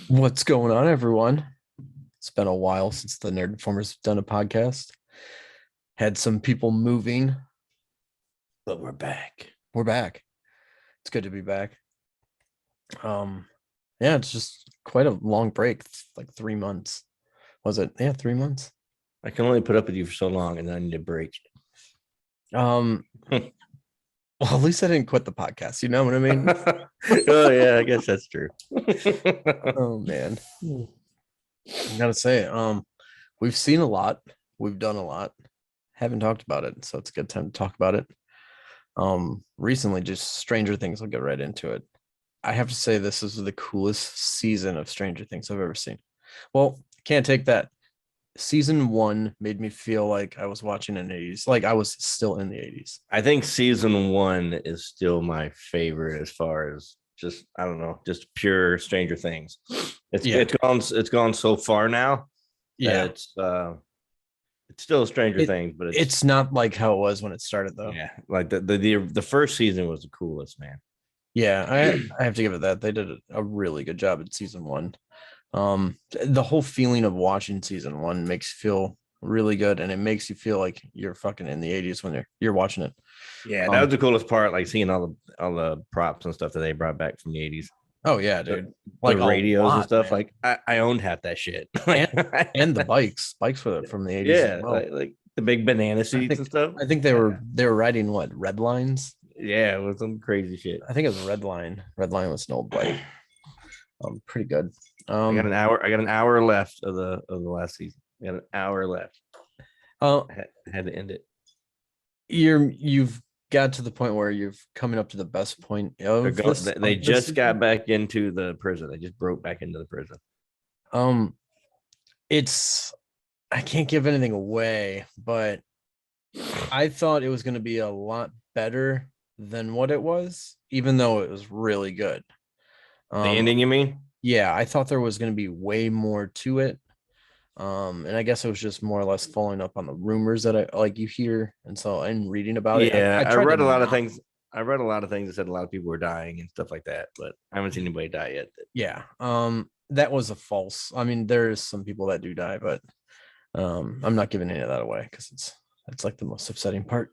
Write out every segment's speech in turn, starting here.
What's going on, everyone? It's been a while since the Nerd Informers have done a podcast. Had some people moving, but we're back. We're back. It's good to be back. Um, yeah, it's just quite a long break. It's like 3 months. Was it? Yeah, 3 months. I can only put up with you for so long, and then I need a break. Um, well, at least I didn't quit the podcast. You know what I mean? Oh yeah, I guess that's true. Oh man, I gotta say, we've seen a lot. We've done a lot. Haven't talked about it, so it's a good time to talk about it. Recently, just Stranger Things. I'll get right into it. I have to say this is the coolest season of Stranger Things I've ever seen. Well, can't take that. Season one made me feel like I was watching in the 80s, like I was still in the 80s. I think season 1 is still my favorite as far as just I don't know, just pure Stranger Things. It's Yeah, it's gone so far now that yeah. it's still Stranger It Things, but it's not like how it was when it started though. yeah, like the first season was the coolest, man. Yeah, I have to give it that. They did a really good job in season one. The whole feeling of watching season one makes you feel really good, and it makes you feel like you're fucking in the 80s when you're watching it. Yeah, that was Um, the coolest part, like seeing all the props and stuff that they brought back from the 80s. oh yeah, The, dude. the Like a radios and lot, stuff. man. Like I owned half that shit. And the bikes from the 80s as Yeah, well. like the big banana I seats and think stuff. I think they were riding what, red lines. Yeah, it was some crazy shit. I think it was red line. Red line was an old bike. Pretty good. I got Um, an hour. I got an hour left of the last season. I got an hour left. uh, I had to end it. you've got to the point where you've coming up to the best point They're of going. this They of this just got season. back into the prison. They just broke back into the prison. Um, it's I can't give anything away, but I thought it was going to be a lot better than what it was, even though it was really good. The Um, ending, you mean? yeah, I thought there was going to be way more to it. And I guess it was just more or less following up on the rumors that I like you hear, and so and reading about it. Yeah, I I tried to read a lot of not. things. I read a lot of things that said a lot of people were dying and stuff like that, but I haven't seen anybody die yet. Yeah. That was a false. I mean, there's some people that do die, but I'm not giving any of that away because it's like the most upsetting part.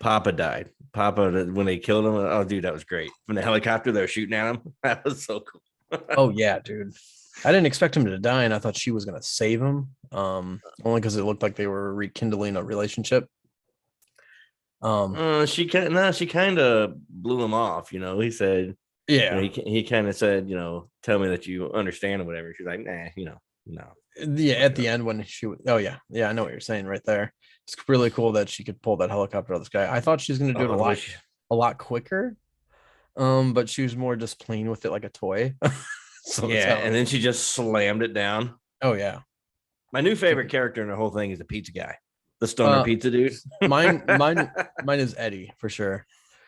Papa died. Papa, when they killed him, oh, dude, that was great. From the helicopter, they were shooting at him. That was so cool. Oh yeah, dude. I didn't expect him to die, and I thought she was gonna save him. Only because it looked like they were rekindling a relationship. Um, She kind of blew him off. He said, yeah, he kind of said, tell me that you understand or whatever. She's like, nah, no. yeah. Like, At the end when oh yeah, yeah, I know what you're saying right there. It's really cool that she could pull that helicopter out of the sky. I thought she was gonna do it oh, the way a lot quicker. But she was more just playing with it like a toy. So that's yeah, how. and then she just slammed it down. Oh yeah. My new favorite character in the whole thing is the pizza guy, the stoner Uh, pizza dude. mine is Eddie for sure.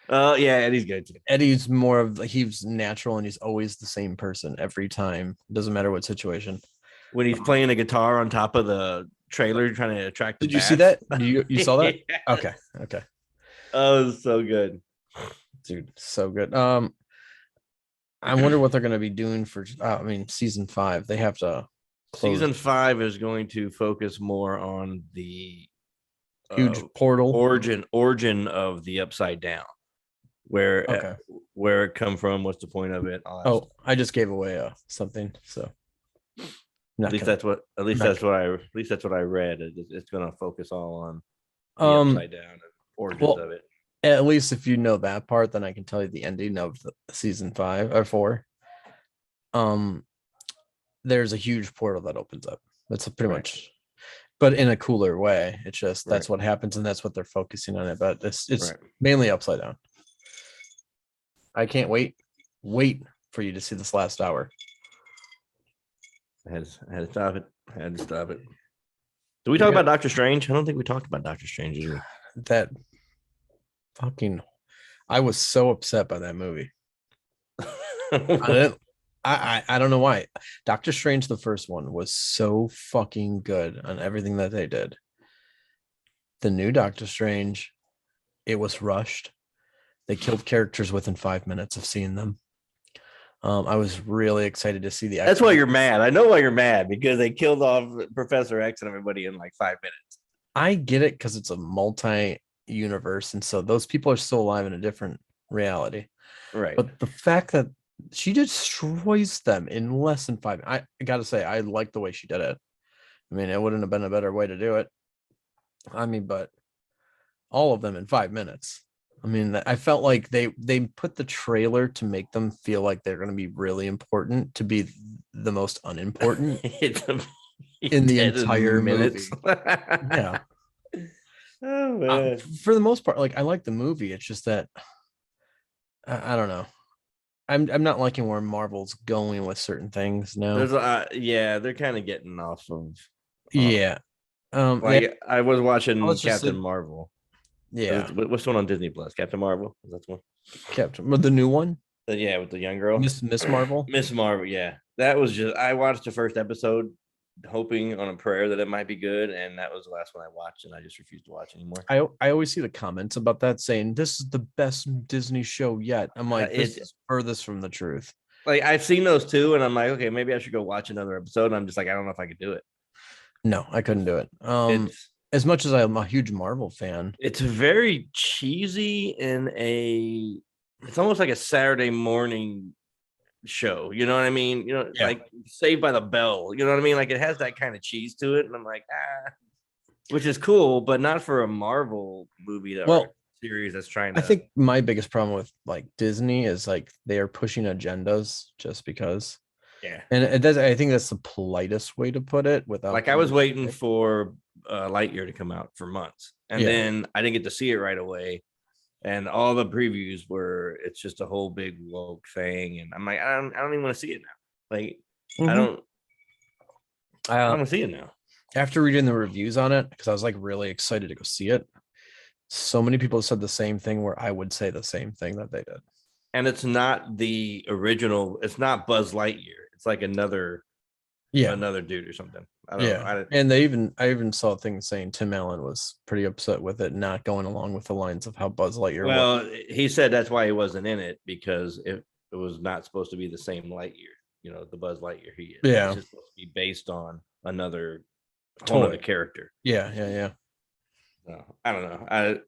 Oh yeah, Eddie's good too. Eddie's more of he's natural and he's always the same person every time. Doesn't matter what situation. When he's playing the guitar on top of the trailer trying to attract the Did you see bats. that? You saw that? Yeah. Okay. Okay. Oh, it was so good. Dude, so good. I wonder what they're gonna be doing for I mean season 5. They have to close Season 5 is going to focus more on the huge uh, portal. origin of the Upside Down, where Okay. where it come from, what's the point of it, all that Oh, stuff. I just gave away something. So At not least gonna that's what at least not that's what I at least that's what I read. It's going to focus all on the um Upside Down and origins well, of it. at least if you know that part, then I can tell you the ending of the season 5 or 4. Um, there's a huge portal that opens up. That's pretty Right, much, but in a cooler way. It's just right, that's what happens, and that's what they're focusing on it. But it's right. mainly upside down. I can't wait for you to see this last hour. I had to stop it. I had to stop it. Did we You talk got about Doctor Strange? I don't think we talked about Doctor Strange, did we? that fucking. I was so upset by that movie. I didn't. I don't know why. Doctor Strange, the first one, was so fucking good on everything that they did. The new Doctor Strange, it was rushed. They killed characters within 5 minutes of seeing them. I was really excited to see the That's why X-Men. you're mad. I know why you're mad, because they killed off Professor X and everybody in like 5 minutes. I get it because it's a multi-universe, and so those people are still alive in a different reality. Right. But the fact that she destroys them in less than 5, I gotta say, I like the way she did it. I mean, it wouldn't have been a better way to do it. I mean, but all of them in 5 minutes. I mean, I felt like they put the trailer to make them feel like they're going to be really important to be the most unimportant It's in the dead in entire minutes. movie. Yeah. Oh man. For the most part, like I like the movie. It's just that I don't know. I'm not liking where Marvel's going with certain things now. There's yeah, they're kind of getting off of Yeah. Yeah. like I was watching Let's just Captain say, Marvel. yeah. What's the one on Disney Plus? Captain Marvel? Is that the one? Captain, the new one, Yeah, with the young girl. Miss Marvel. Miss Marvel, yeah. That was just I watched the first episode hoping on a prayer that it might be good, and that was the last one I watched, and I just refused to watch anymore. I always see the comments about that saying this is the best Disney show yet. I'm like, this is furthest from the truth. Like I've seen those two, and I'm like, okay, maybe I should go watch another episode. And I'm just like, I don't know if I could do it. No, I couldn't do it. It's As much as I'm a huge Marvel fan. it's very cheesy in a it's almost like a Saturday morning show. You know what I mean? You know, Yeah. like Saved by the Bell. You know what I mean? Like it has that kind of cheese to it, and I'm like, which is cool, but not for a Marvel movie that Well, series that's trying to. I think my biggest problem with like Disney is like they are pushing agendas just because. Yeah. And it does. I think that's the politest way to put it. Without Like I was waiting for Lightyear to come out for months, and then I didn't get to see it right away. And all the previews were it's just a whole big woke thing, and I'm like, I don't even want to see it now. Like I don't want to see it now. After reading the reviews on it, because I was like really excited to go see it. So many people said the same thing where I would say the same thing that they did. And it's not the original. It's not Buzz Lightyear. It's like another dude or something. I don't know. And I even saw things saying Tim Allen was pretty upset with it not going along with the lines of how Buzz Lightyear was. He said that's why he wasn't in it, because it was not supposed to be the same Lightyear, you know, the Buzz Lightyear he is. Yeah. It's just supposed to be based on another character. Yeah. No, I don't know.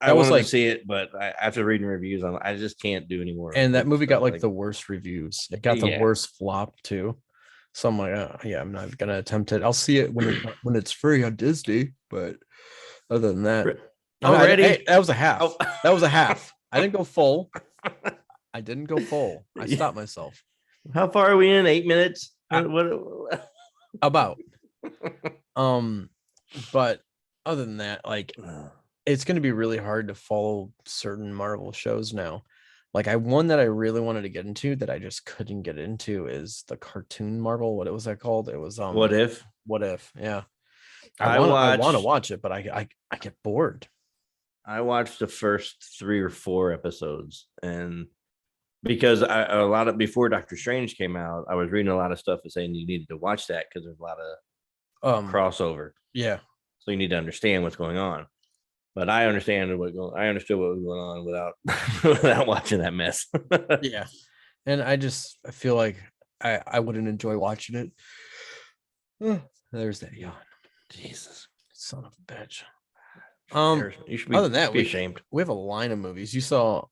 I wanted to see it, but after reading reviews, I just can't do anymore. And that movie got like the worst reviews. It got the worst flop too. So I'm like, yeah, I'm not gonna attempt it. I'll see it when it's free on Disney. But other than that, that was a half. Oh. That was a half. I didn't go full. I stopped myself. How far are we in? 8 minutes? What? About. But other than that, like, it's going to be really hard to follow certain Marvel shows now. Like one that I really wanted to get into that I just couldn't get into is the cartoon Marvel. What was that called? It was What If? What If? Yeah. I want to watch it, but I get bored. I watched the first 3 or 4 episodes, and because before Doctor Strange came out, I was reading a lot of stuff saying you needed to watch that because there's a lot of crossover. Yeah. So you need to understand what's going on. But I understood what was going on without watching that mess. Yeah. And I feel like I wouldn't enjoy watching it. There's that yawn. Jesus. Son of a bitch. You should be, other than that, be ashamed. We have a line of movies. You saw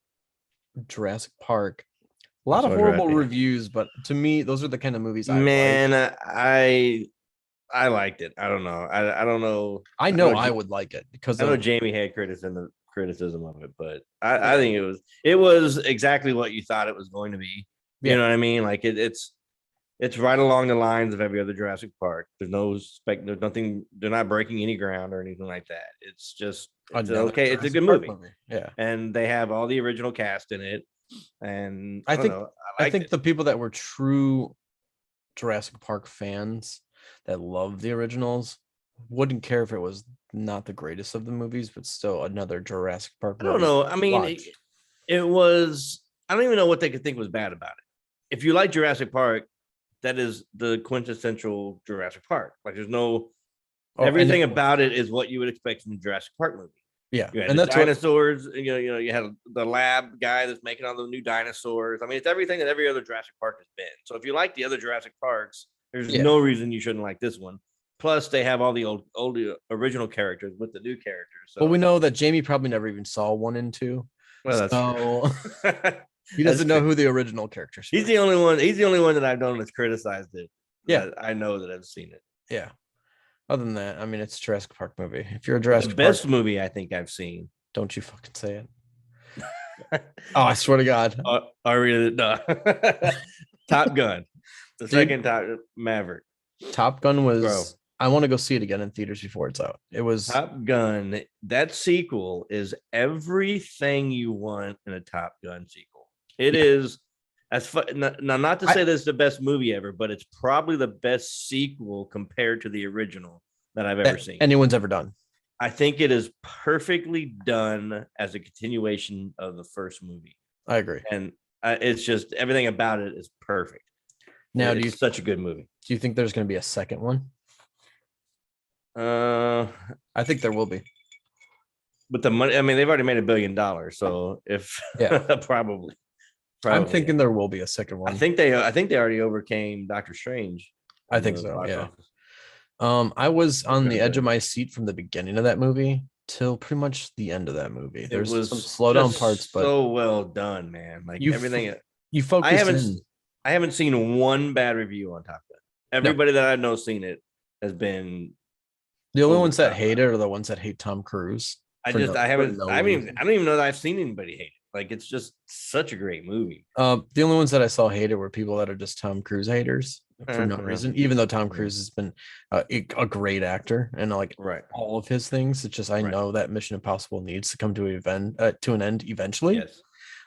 Jurassic Park. A lot of horrible reviews, but to me, those are the kind of movies I liked it. I don't know. I don't know. I know I would like it because I know Jamie had criticism of it, but I think it was exactly what you thought it was going to be. You know what I mean? Like it's right along the lines of every other Jurassic Park. There's there's nothing. They're not breaking any ground or anything like that. It's just it's a good movie. Yeah, and they have all the original cast in it. And I think the people that were true Jurassic Park fans that love the originals wouldn't care if it was not the greatest of the movies, but still another Jurassic Park movie. I don't know. I mean, it was. I don't even know what they could think was bad about it. If you like Jurassic Park, that is the quintessential Jurassic Park. Like there's no everything about it is what you would expect from a Jurassic Park movie. Yeah, You had and the that's what. dinosaurs. You had the lab guy that's making all the new dinosaurs. I mean, it's everything that every other Jurassic Park has been. So if you like the other Jurassic Parks, there's Yeah. no reason you shouldn't like this one. Plus, they have all the old original characters with the new characters. So Well, we know that Jamie probably never even saw 1 and 2, well, that's so true. he That's doesn't know true. who the original characters He's were. the only one. He's the only one that I've known that's criticized it. Yeah, That I know that I've seen it. yeah. Other than that, I mean, it's a Jurassic Park movie. If you're a The Jurassic best Park, movie I think I've seen. don't you fucking say it. Oh, I swear to God. Are we no. Top Gun, the Dude. second Top Maverick. Top Gun was. Bro. I want to go see it again in theaters before it's out. It was. Top Gun. That sequel is everything you want in a Top Gun sequel. It is. As not to say that it's the best movie ever, but it's probably the best sequel compared to the original that I've ever seen. Anyone's ever done. I think it is perfectly done as a continuation of the first movie. I agree. And it's just everything about it is perfect. Now, it's such a good movie. Do you think there's going to be a second one? I think there will be. But the money, I mean, they've already made $1 billion. So if probably. I'm thinking there will be a second one. I think they already overcame Doctor Strange. I think so. Yeah. I was on the edge of my seat from the beginning of that movie till pretty much the end of that movie. There's some slow down parts, but so well done, man. Like everything. You focus. I haven't seen one bad review on Top Gun. Everybody that I know seen it has been. The only ones that hate it are the ones that hate Tom Cruise. I don't even know that I've seen anybody hate it. Like it's just such a great movie. The only ones that I saw hate it were people that are just Tom Cruise haters for no reason. Even though Tom Cruise has been a great actor and like all of his things, it's just I know that Mission Impossible needs to come to an end eventually. Yes.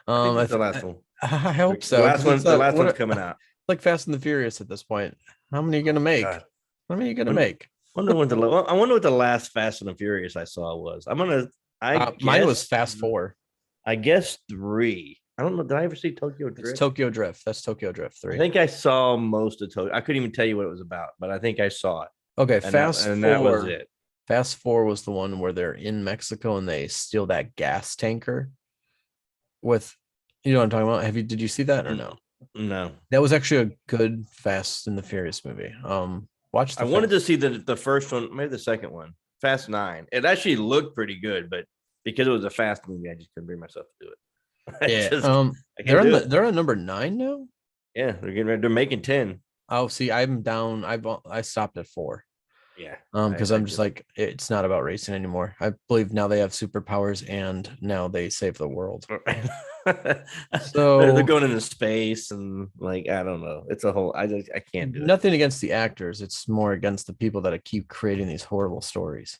I think the last one. I hope so. The last one's coming out. Like Fast and the Furious at this point. How many are you gonna make? God. How many are you gonna make? I wonder what the last Fast and the Furious I saw was. Mine was Fast 4. I guess 3. I don't know. Did I ever see Tokyo Drift? It's Tokyo Drift. That's Tokyo Drift 3. I think I saw most of Tokyo. I couldn't even tell you what it was about, but I think I saw it. Okay, and Fast 4. That was it. Fast 4 was the one where they're in Mexico and they steal that gas tanker. With, you know what I'm talking about? Did you see that or no? No. That was actually a good Fast and the Furious movie. Watch. I wanted to see the first one, maybe the second one, Fast 9. It actually looked pretty good, but because it was a fast movie, I just couldn't bring myself to do it. Yeah. They're on number 9 now. Yeah, they're making 10. Oh, see, I'm down. I stopped at 4. Yeah. Because I'm just like, it's not about racing anymore. I believe now they have superpowers and now they save the world. So they're going into space and like I don't know. It's a whole. I can't do it. Nothing against the actors. It's more against the people that keep creating these horrible stories.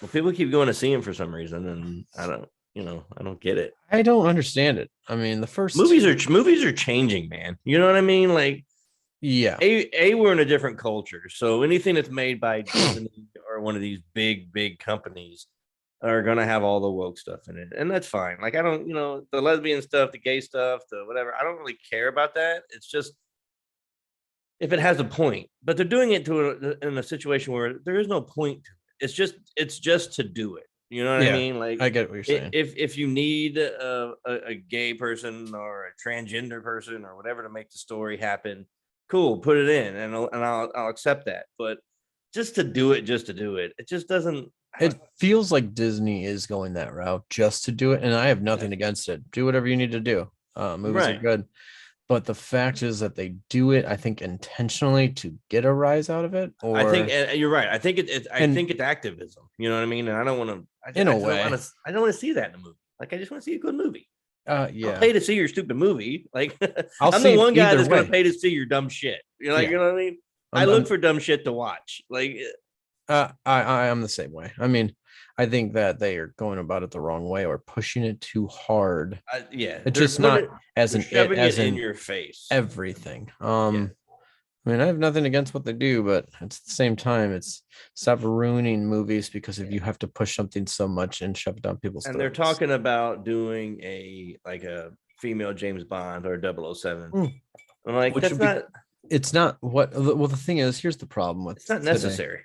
Well, people keep going to see him for some reason, and I don't get it. I don't understand it. I mean, the first movies are changing, man. You know what I mean? Like, yeah. We're in a different culture, so anything that's made by Disney or one of these big companies are gonna have all the woke stuff in it, and that's fine. Like, I don't, the lesbian stuff, the gay stuff, the whatever. I don't really care about that. It's just if it has a point, but they're doing it in a situation where there is no point to it. It's just to do it. You know what I mean? Like, I get what you're saying. If you need a gay person or a transgender person or whatever to make the story happen, cool, put it in, and I'll accept that. But just to do it, it just doesn't. It feels like Disney is going that route just to do it, and I have nothing against it. Do whatever you need to do. Movies are good, but the fact is that they do it, I think, intentionally to get a rise out of it. Or I think you're right. I think it's activism. You know what I mean? And I don't want to. I don't want to see that in a movie. Like, I just want to see a good movie. Yeah. I'll pay to see your stupid movie. Like, I'm the one guy that's going to pay to see your dumb shit. You know what I mean? I look for dumb shit to watch. Like, I am the same way. I mean, I think that they are going about it the wrong way or pushing it too hard. It's just not as in your face. Everything. I mean, I have nothing against what they do, but at the same time, it's stop ruining movies because if you have to push something so much and shove it down people's throats. And they're talking about doing a female James Bond or 007. I'm like, that's not. It's not what. Well, the thing is, here's the problem with. It's not necessary.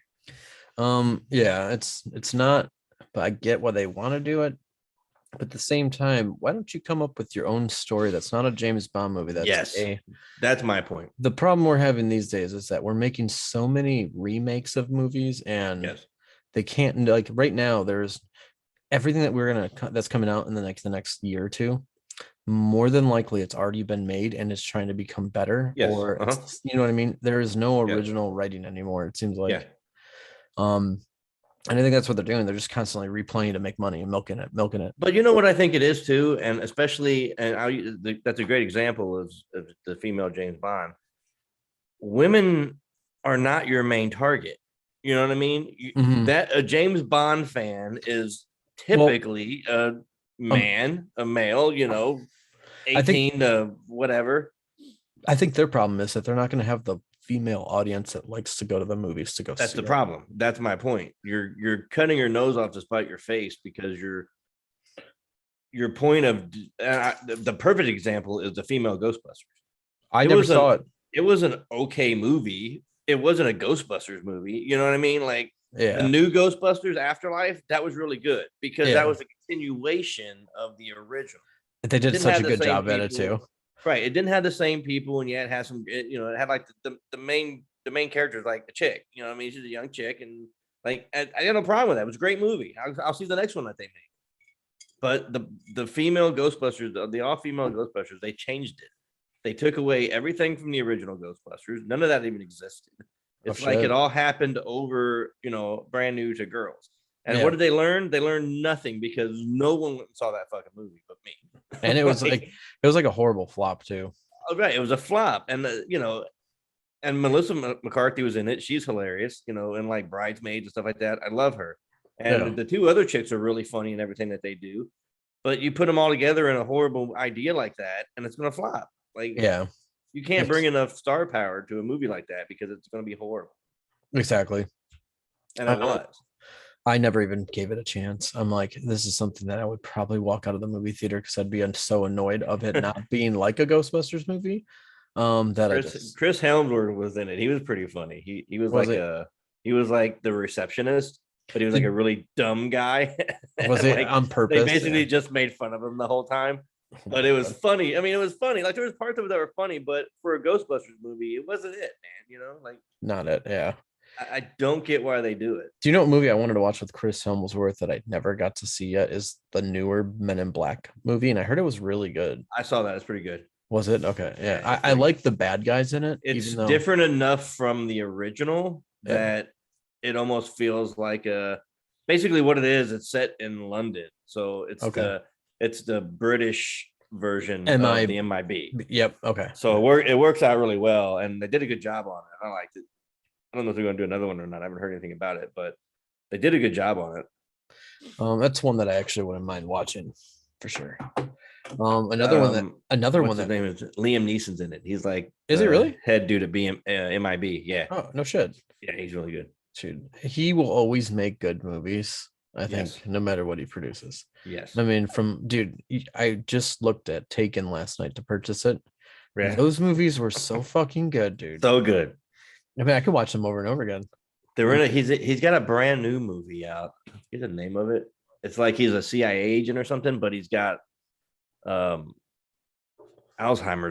Yeah, it's not but I get why they want to do it. But at the same time, why don't you come up with your own story that's not a James Bond movie? That's Yes, that's my point. the problem we're having these days is that we're making so many remakes of movies, and Yes, they can't, like, right now there's everything that that's coming out in the next year or two. More than likely, it's already been made and it's trying to become better, yes, or it's, you know what I mean? There is no yeah, original writing anymore, it seems like. yeah. Um, and I think that's what they're doing. They're just constantly replaying to make money and milking it. But you know what I think it is too, and especially, and that's a great example of the female James Bond. Women are not your main target. You know what I mean? Mhm. That a James Bond fan is Well, typically a man, a male. I think 18 to whatever. I think their problem is that they're not going to have the female audience that likes to go to the movies to go That's see the it. problem. That's my point. You're cutting your nose off to spite your face because your point of the perfect example is the female Ghostbusters. I It never was saw it. It was an okay movie. It wasn't a Ghostbusters movie. You know what I mean? Like the Yeah. new Ghostbusters Afterlife, that was really good because that Yeah. was a continuation of the original. They did Didn't such a have the good same job at it people. too. Right. It didn't have the same people, and yet it had some. It had like the main character is like a chick. You know what I mean? She's a young chick, and like I got no problem with that. It was a great movie. I'll see the next one that they made. But the female Ghostbusters, the all female Ghostbusters, they changed it. They took away everything from the original Ghostbusters. None of that even existed. It's like it shit. all happened over, brand new to girls. And what Yeah. did they learn? They learned nothing because no one went and saw that fucking movie but me. And it was like a horrible flop too. Oh, right, it was a flop, and and Melissa McCarthy was in it. She's hilarious, and like Bridesmaids and stuff like that. I love her, and Yeah. the two other chicks are really funny in everything that they do. But you put them all together in a horrible idea like that, and it's gonna flop. Like, Yeah. you can't bring enough star power to a movie like that because it's gonna be horrible, Exactly. and it was. I never even gave it a chance. I'm like, this is something that I would probably walk out of the movie theater because I'd be so annoyed of it not being like a Ghostbusters movie. That Chris Helmsworth was in it. He was pretty funny. He was he was like the receptionist, but he was like a really dumb guy. Was it like, on purpose? They basically just made fun of him the whole time. But it was funny. I mean, it was funny. Like there was parts of it that were funny, but for a Ghostbusters movie, it wasn't it, man. Like Not it. Yeah. I don't get why they do it. Do you know what movie I wanted to watch with Chris Helmsworth that I never got to see yet? Is the newer Men in Black movie, and I heard it was really good. I saw that. It's pretty good. Was it? Okay. Yeah. I like the bad guys in it. It's different enough from the original that it almost feels like basically what it is. It's set in London, so it's the British version of the MIB. Yep. Okay. So it works out really well, and they did a good job on it. I liked it. I don't know if they're going to do another one or not. I haven't heard anything about it, but they did a good job on it. That's one that I actually wouldn't mind watching for sure. Another one his name is Liam Neeson's in it. He's like, is he really head dude at MIB? Yeah. Oh, no shit. Yeah, he's really good. Dude, he will always make good movies. I think no matter what he produces. Yes. I mean, I just looked at Taken last night to purchase it. Yeah. Those movies were so fucking good, dude. So good. I mean, I could watch them over and over again. He's got a brand new movie out. Get the name of it. It's like he's a CIA agent or something, but he's got Alzheimer's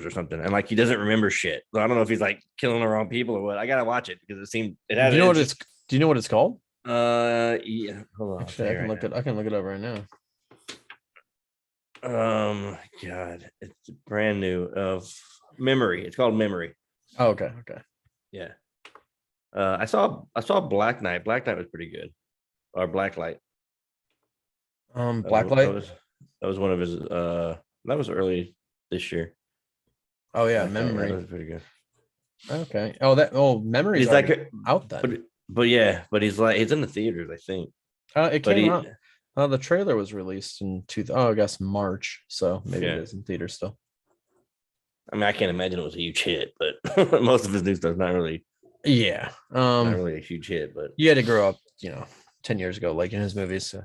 or something, and like he doesn't remember shit. So I don't know if he's like killing the wrong people or what. I gotta watch it because it has. Do you know what it's called? Yeah. Hold on. Actually, I can look it up right now. God, it's brand new. Of Memory. It's called Memory. Oh, okay. Yeah. I saw Black Knight. Black Knight was pretty good. Or Blacklight. Blacklight. That was one of his. That was early this year. Oh yeah, Memory. That was pretty good. Okay. Memory. He's like out then. But he's in the theaters, I think. It came out. The trailer was released in I guess March. So maybe it is in theaters still. I mean, I can't imagine it was a huge hit, but most of his new stuff's not really. Yeah. Not really a huge hit, but you had to grow up, 10 years ago, like in his movies. So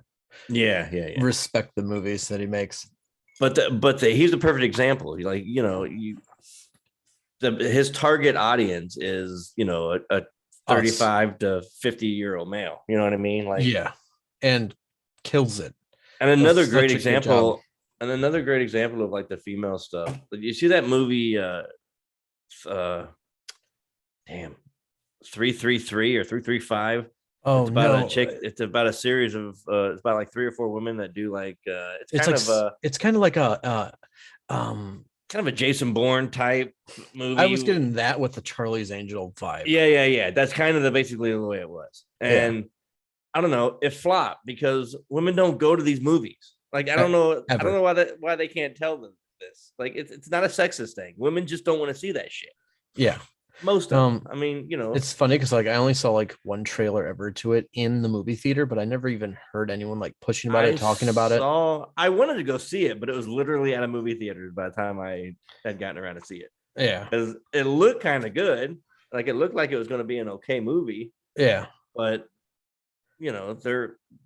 yeah. Respect the movies that he makes. But he's the perfect example. Like, his target audience is, a 35 to 50-year-old male. You know what I mean? Like, yeah. And kills it. And Does another such great a good job. example, of like the female stuff. You see that movie uh damn 333 or 335. Oh It's about a no, chick. It's about a series of it's about like 3 or 4 women that do like it's like it's kind of like a um. kind of a Jason Bourne type I was movie. getting that with the Charlie's Angel vibe. Yeah. That's kind of basically the way it was. Yeah, And I don't know, it flopped because women don't go to these movies. Like I e- don't know, ever. why they can't tell them this. Like it's not a sexist thing. Women just don't want to see that shit. Yeah. Most of them. I mean, It's funny because like I only saw like one trailer ever to it in the movie theater, but I never even heard anyone like pushing about it, talking about it. I wanted to go see it, but it was literally at a movie theater by the time I had gotten around to see it. Yeah. Because it looked kind of good. Like it looked like it was going to be an okay movie, Yeah. but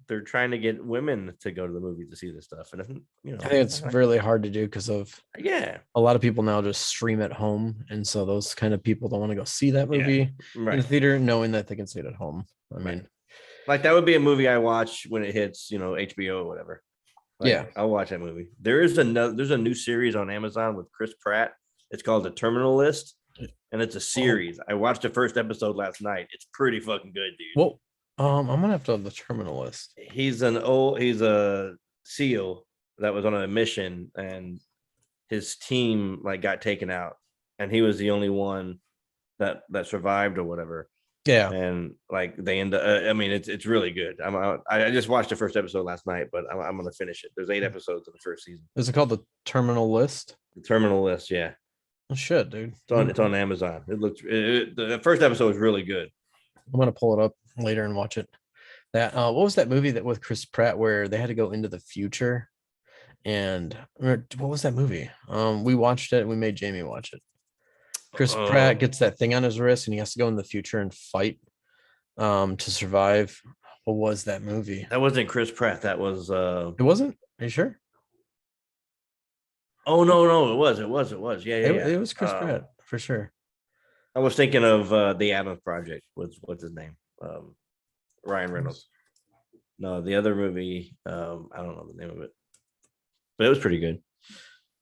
they're trying to get women to go to the movie to see this stuff, and I think it's really hard to do because of yeah, a lot of people now just stream at home, and so those kind of people don't want to go see that movie in the theater, knowing that they can see it at home. I mean, like that would be a movie I watch when it hits, HBO or whatever. Like, yeah, I'll watch that movie. There's a new series on Amazon with Chris Pratt. It's called The Terminal List, and it's a series. I watched the first episode last night. It's pretty fucking good, dude. Well, I'm gonna have to have the Terminal List. He's a SEAL that was on a mission, and his team like got taken out, and he was the only one that survived or whatever. Yeah, and like they end up. I mean, it's really good. I just watched the first episode last night, but I'm gonna finish it. There's 8 episodes in the first season. Is it called the Terminal List? The Terminal List, yeah. Oh, shit, dude. It's on Amazon. It looks the first episode was really good. I'm gonna pull it up later and watch it. That what was that movie that with Chris Pratt where they had to go into the future? And what was that movie? We watched it. We made Jamie watch it. Chris Pratt gets that thing on his wrist and he has to go in the future and fight to survive. What was that movie? That wasn't Chris Pratt. That was It wasn't? Are you sure? Oh no, it was. Yeah. It was Chris Pratt for sure. I was thinking of the Adams Project. What's his name? Ryan Reynolds. No, the other movie. I don't know the name of it, but it was pretty good.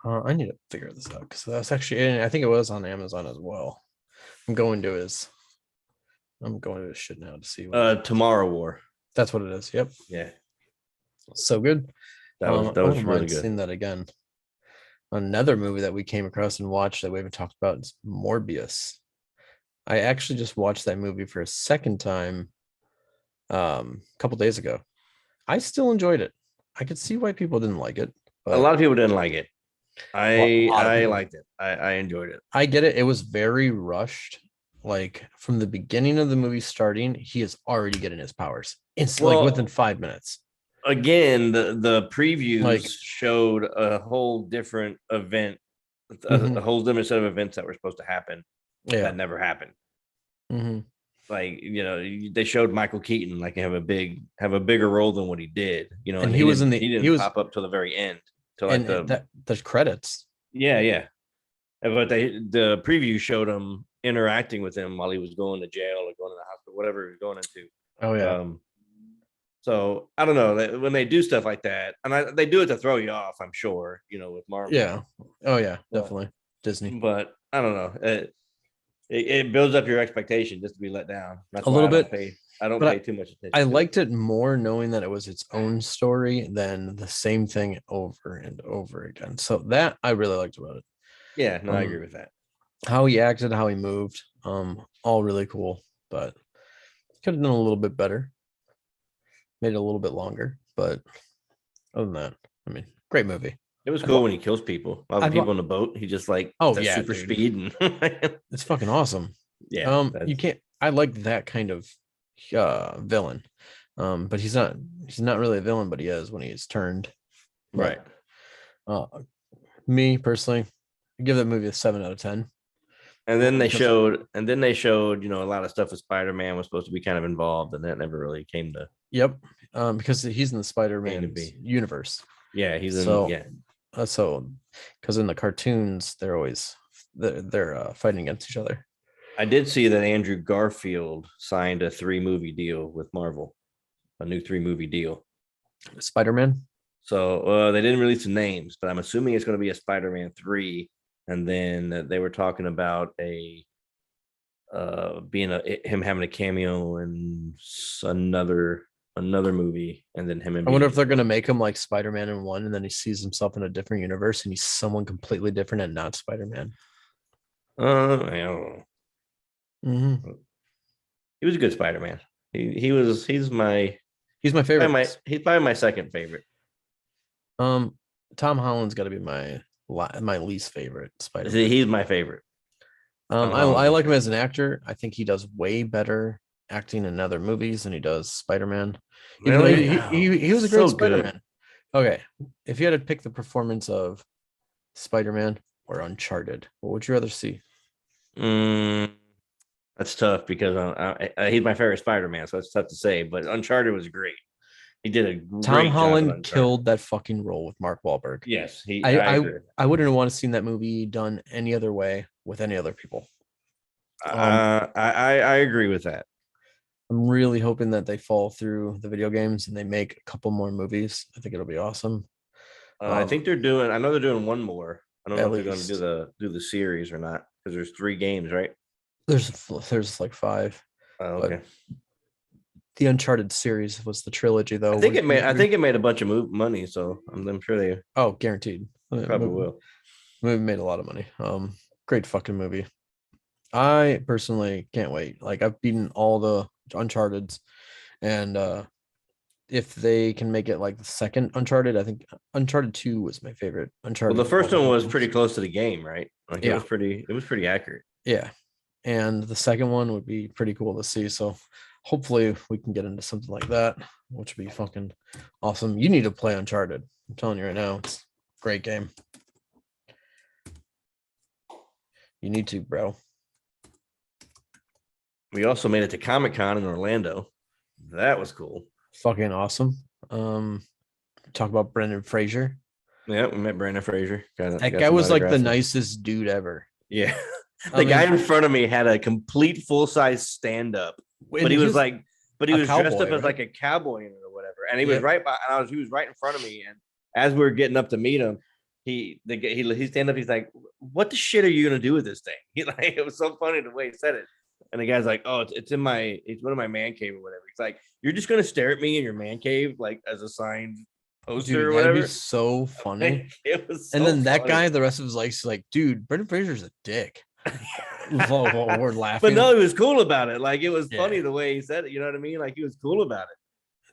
I need to figure this out because that's actually, I think it was on Amazon as well. I'm going to his shit now to see. Tomorrow War. That's what it is. Yep. Yeah. So good. That was really good. Seen that again. Another movie that we came across and watched that we haven't talked about is Morbius. I actually just watched that movie for a second time a couple days ago. I still enjoyed it. I could see why people didn't like it. A lot of people didn't like it. I liked it. I enjoyed it. I get it. It was very rushed. Like from the beginning of the movie starting, he is already getting his powers instantly, like within 5 minutes. Again, the previews showed a whole different event, a whole different set of events that were supposed to happen. Yeah, that never happened. Mm-hmm. Like they showed Michael Keaton like have a bigger role than what he did. And he didn't pop up till the very end. To like the credits. Yeah. But the preview showed him interacting with him while he was going to jail or going to the hospital, whatever he was going into. Oh yeah. So I don't know when they do stuff like that, and they do it to throw you off. I'm sure with Marvel. Yeah. Oh yeah, definitely Disney. But I don't know. It builds up your expectation just to be let down. That's a little bit. I don't pay too much attention. I liked it more knowing that it was its own story than the same thing over and over again. So that I really liked about it. Yeah, no, I agree with that. How he acted, how he moved, all really cool. But could have done a little bit better. Made it a little bit longer, but other than that, I mean, great movie. It was cool when he kills people. All the people on the boat, he just like super speed and it's fucking awesome. Yeah. You can't. I like that kind of villain, but he's not really a villain, but he is when he's turned. Right. Me personally, I give that movie a 7 out of 10. And then they showed, a lot of stuff with Spider-Man was supposed to be kind of involved, and that never really came to. Yep. Because he's in the Spider-Man universe. Yeah, he's in. So, yeah. So, because in the cartoons, they're always they're fighting against each other. I did see that Andrew Garfield signed a 3-movie deal with Marvel, a new 3-movie deal. Spider-Man. So they didn't release the names, but I'm assuming it's going to be a Spider-Man 3. And then they were talking about him having a cameo in another movie, and then him and I wonder if they're gonna make him like Spider-Man in one, and then he sees himself in a different universe, and he's someone completely different and not Spider-Man. I don't know. Mm-hmm. He was a good Spider-Man. He's my favorite. He's probably my second favorite. Tom Holland's got to be my least favorite Spider-Man. He's my favorite. I like him as an actor. I think he does way better acting in other movies than he does Spider-Man. Really? He was a great Spider-Man. Okay, if you had to pick the performance of Spider-Man or Uncharted, what would you rather see? That's tough because he's my favorite Spider-Man, so it's tough to say. But Uncharted was great. He did a great Tom Holland job killed that fucking role with Mark Wahlberg. Yes, I wouldn't want to seen that movie done any other way with any other people. I agree with that. I'm really hoping that they fall through the video games and they make a couple more movies. I think it'll be awesome. I think they're doing. I know they're doing one more. I don't know if they're going least. to do the series or not because there's 3 games, right? There's like 5. Oh, okay. The Uncharted series was the trilogy, though. I think it made a bunch of money, so I'm sure they. Oh, guaranteed. Probably will. Movie made a lot of money. Great fucking movie. I personally can't wait. Like I've beaten all the Uncharted's, and if they can make it like the second Uncharted, I think Uncharted 2 was my favorite. Uncharted. Well, the first one was pretty close to the game, right? Like yeah. It was pretty accurate. Yeah. And the second one would be pretty cool to see. So hopefully we can get into something like that, which would be fucking awesome. You need to play Uncharted. I'm telling you right now, it's a great game. You need to, bro. We also made it to Comic-Con in Orlando. That was cool. Fucking awesome. Talk about Brendan Fraser. Yeah, we met Brendan Fraser. That guy was like the nicest dude ever. Yeah. The guy in front of me had a complete full-size stand-up, but he was dressed up as like a cowboy or whatever. And he was he was right in front of me. And as we were getting up to meet him, he stand up. He's like, "What the shit are you gonna do with this thing?" It was so funny the way he said it. And the guy's like, "Oh, it's one of my man cave or whatever." He's like, "You're just gonna stare at me in your man cave like as a signed poster or whatever." That'd be so funny. It was, and then that guy, the rest of his life, is like, "Dude, Brendan Fraser's a dick." We're laughing, but no, he was cool about it. Like it was funny the way he said it. You know what I mean? Like he was cool about it,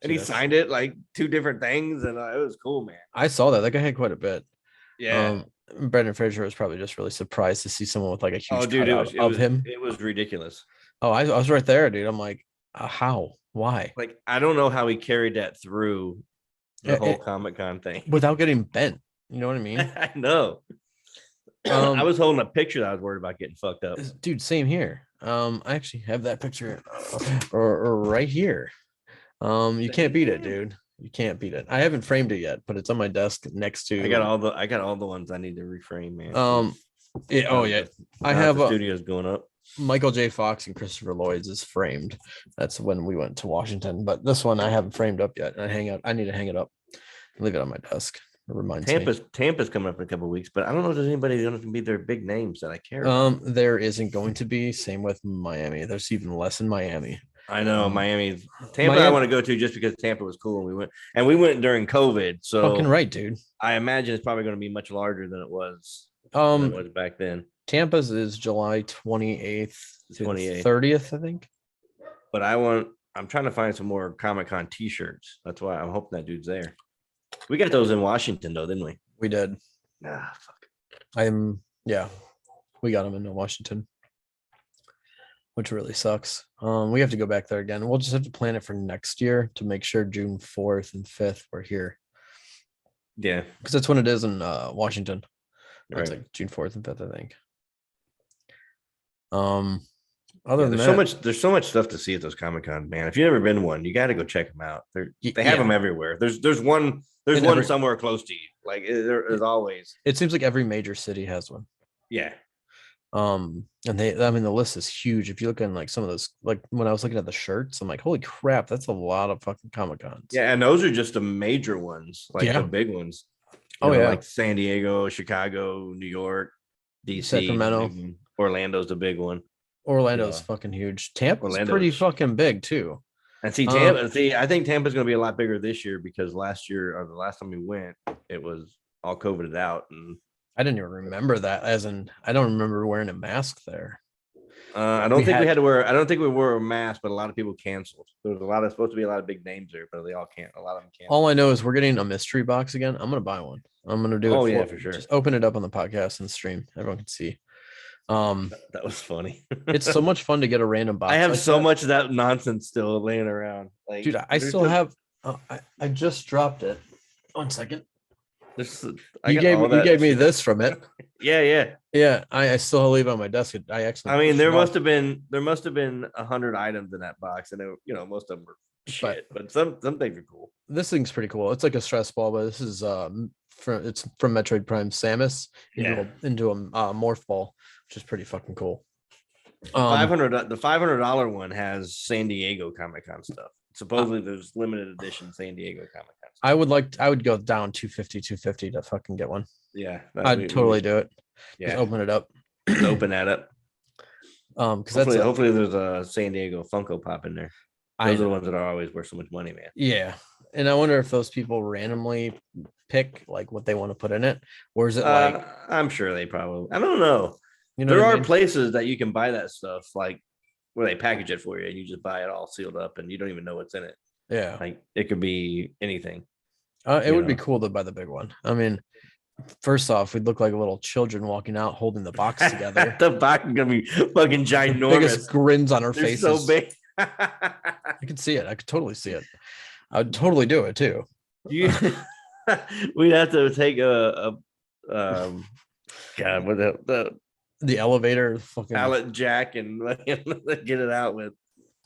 and he signed it like 2 different things, and it was cool, man. I saw that. That guy had quite a bit. Yeah. Brendan Fraser was probably just really surprised to see someone with like a huge of him. It was ridiculous. Oh, I was right there, dude. I'm like, how? Why? Like I don't know how he carried that through the whole Comic-Con thing without getting bent. You know what I mean? I know. I was holding a picture that I was worried about getting fucked up. Dude, same here. I actually have that picture or right here. You can't beat it, dude. You can't beat it. I haven't framed it yet, but it's on my desk next to. I got all the ones I need to reframe, man. I have the studios going up. Michael J. Fox and Christopher Lloyd's is framed. That's when we went to Washington, but this one I haven't framed up yet. I need to hang it up and leave it on my desk. It reminds me. Tampa's coming up in a couple of weeks, but I don't know if there's anybody going to be their big names that I care. There isn't going to be. Same with Miami. There's even less in Miami. I know Tampa. I want to go to just because Tampa was cool. And we went during COVID. So fucking right, dude. I imagine it's probably going to be much larger than it was. Back then. Tampa's is July 28th to 30th, I think. But I'm trying to find some more Comic-Con t-shirts. That's why I'm hoping that dude's there. We got those in Washington though, didn't we? We did. Fuck. We got them in Washington, which really sucks. We have to go back there again. We'll just have to plan it for next year to make sure June 4th and 5th we're here. Yeah. Because that's when it is in Washington. Right. It's like June 4th and 5th, I think. There's so much stuff to see at those Comic-Con, man. If you've never been one, you got to go check them out. They have them everywhere. There's one somewhere close to you. Like there's always. It seems like every major city has one. Yeah. And I mean, the list is huge. If you look in like some of those, like when I was looking at the shirts, I'm like, holy crap, that's a lot of fucking Comic Cons. Yeah, and those are just the major ones, like the big ones. Oh yeah, like San Diego, Chicago, New York, DC, Sacramento, Orlando's the big one. Orlando's fucking huge. Tampa's pretty fucking big too. And see, Tampa. I think Tampa's going to be a lot bigger this year because last year or the last time we went, it was all COVIDed out, and I didn't even remember that. As in, I don't remember wearing a mask there. I don't think we had to wear. I don't think we wore a mask, but a lot of people canceled. There was supposed to be a lot of big names there, but they all can't. A lot of them can't. All I know is we're getting a mystery box again. I'm gonna buy one. I'm gonna do it. Oh yeah, for sure. Just open it up on the podcast and stream. Everyone can see. That was funny. It's so much fun to get a random box. I have so much of that nonsense still laying around. Like, dude, I still have. I just dropped it. 1 second. You gave me this from it. Yeah. I still leave it on my desk. I actually. I mean, there must have been 100 items in that box, and most of them were shit, but some things are cool. This thing's pretty cool. It's like a stress ball, but this is it's from Metroid Prime Samus into a morph ball, which is pretty fucking cool. The $500 one has San Diego Comic-Con stuff. Supposedly there's limited edition San Diego Comic-Con stuff. I would go down 250 to fucking get one. Yeah. I'd totally do it. Yeah. Just open it up. Open that up. Because hopefully there's a San Diego Funko Pop in there. Those are the ones that are always worth so much money, man. Yeah. And I wonder if those people randomly pick like what they want to put in it, or is it like I'm sure they probably. I don't know. There are places that you can buy that stuff, like where they package it for you, and you just buy it all sealed up, and you don't even know what's in it. Yeah, like it could be anything. It would be cool to buy the big one. I mean, first off, we'd look like little children walking out holding the box together. The box is gonna be fucking ginormous. Biggest grins on our They're faces. So big. I could see it. I could totally see it. I'd totally do it too. We'd have to take God, what the elevator, fucking pallet jack, and get it out with.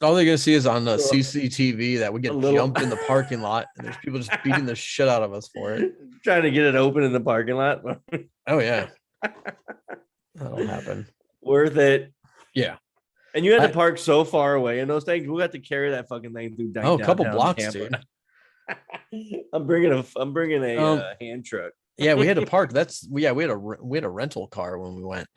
All they're gonna see is on the CCTV that we get jumped in the parking lot, and there's people just beating the shit out of us for it. Trying to get it open in the parking lot. Oh yeah, that'll happen. Worth it. Yeah. And you had to park so far away in those things. We got to carry that fucking thing through. A couple blocks, Tampa. Dude. I'm bringing a hand truck. Yeah, we had to park. We had a rental car when we went.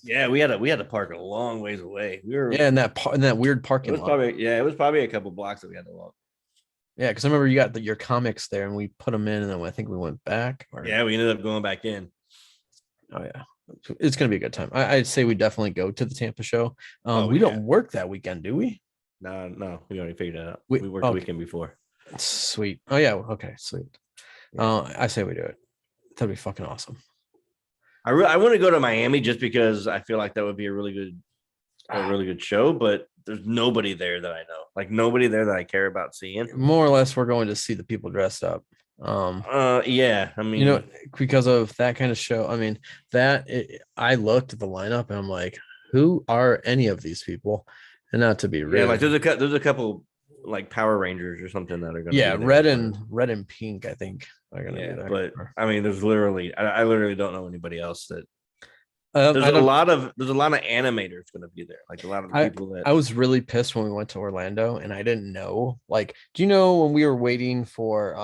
Yeah, we had to park a long ways away. We were in that weird parking lot. It was probably a couple blocks that we had to walk. Yeah, because I remember you got your comics there, and we put them in, and then I think we went back. Yeah, we ended up going back in. Oh yeah. It's gonna be a good time. I'd say we definitely go to the Tampa show. We don't work that weekend, do we? No, we already figured that out. We worked the weekend before. Sweet. Oh yeah. Okay. Sweet. I say we do it. That'd be fucking awesome. I want to go to Miami just because I feel like that would be a really good show, but there's nobody there that I know. Like nobody there that I care about seeing. More or less, we're going to see the people dressed up. Yeah, I mean, because of that kind of show. I mean, I looked at the lineup and I'm like, who are any of these people? And not to be real, like there's a couple like Power Rangers or something that are gonna be red and pink, I think are gonna be there. But I mean, there's literally I literally don't know anybody else that. There's a lot of animators going to be there. Like a lot of people that I was really pissed when we went to Orlando and I didn't know. Like, do you know when we were waiting for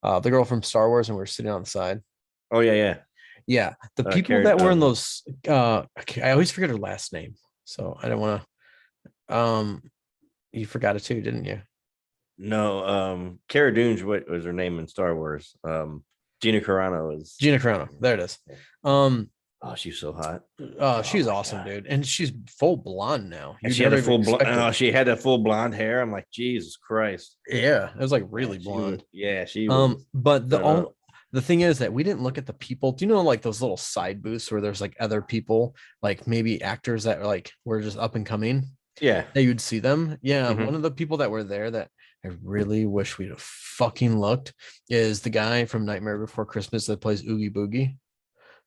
the girl from Star Wars and we were sitting on the side? Oh yeah. The people that were in those I always forget her last name, so I don't want to. You forgot it too, didn't you? No, Cara Dune, what was her name in Star Wars? Gina Carano is. Gina Carano. There it is. Oh, she's so hot. She's awesome, dude, and she's full blonde now. And she had a full blonde. She had a full blonde hair. I'm like, Jesus Christ. Yeah, it was like really blonde. She was. But the thing is that we didn't look at the people. Do you know like those little side booths where there's like other people, like maybe actors that were just up and coming? Yeah, that you'd see them. Yeah, one of the people that were there that I really wish we'd have fucking looked is the guy from Nightmare Before Christmas that plays Oogie Boogie.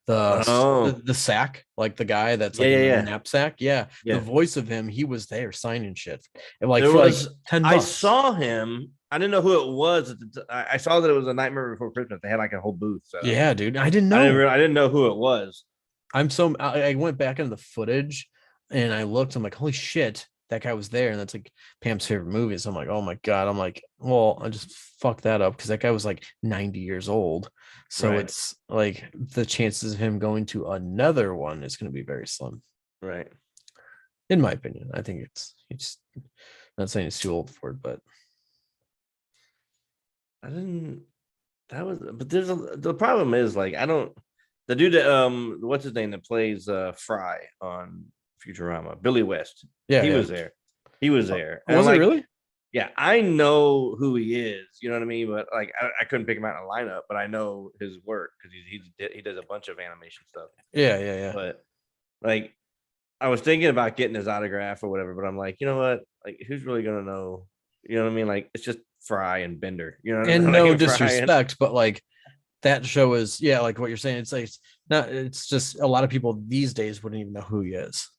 The sack, like the guy that's like in the knapsack. Yeah. The voice of him, he was there signing shit. And like for like $10. I saw him. I didn't know who it was. I saw that it was a Nightmare Before Christmas. They had like a whole booth. So. Yeah, dude. I didn't know. I didn't know who it was. I went back into the footage and I looked. I'm like, holy shit, that guy was there, and that's like Pam's favorite movie. So I'm like, oh my god. I'm like, well, I just fucked that up because that guy was like 90 years old. So Right. it's like the chances of him going to another one is going to be very slim, Right. in my opinion. I think it's not saying he's too old for it, but I didn't. That was, but the problem is like I don't. The dude that what's his name that plays Fry on Futurama, Billy West. yeah, He yeah. was there. He was there. And Was it like, really? yeah, I know who he is. You know what I mean? But like, I couldn't pick him out in a lineup, but I know his work because he does a bunch of animation stuff. Yeah, yeah, yeah. But like, I was thinking about getting his autograph or whatever, but I'm like, you know what? Like, who's really gonna know? You know what I mean? Like, it's just Fry and Bender. You know what I And mean? no Like, Fry and disrespect, but like that show is, yeah, like what you're saying. It's like it's not. It's just a lot of people these days wouldn't even know who he is.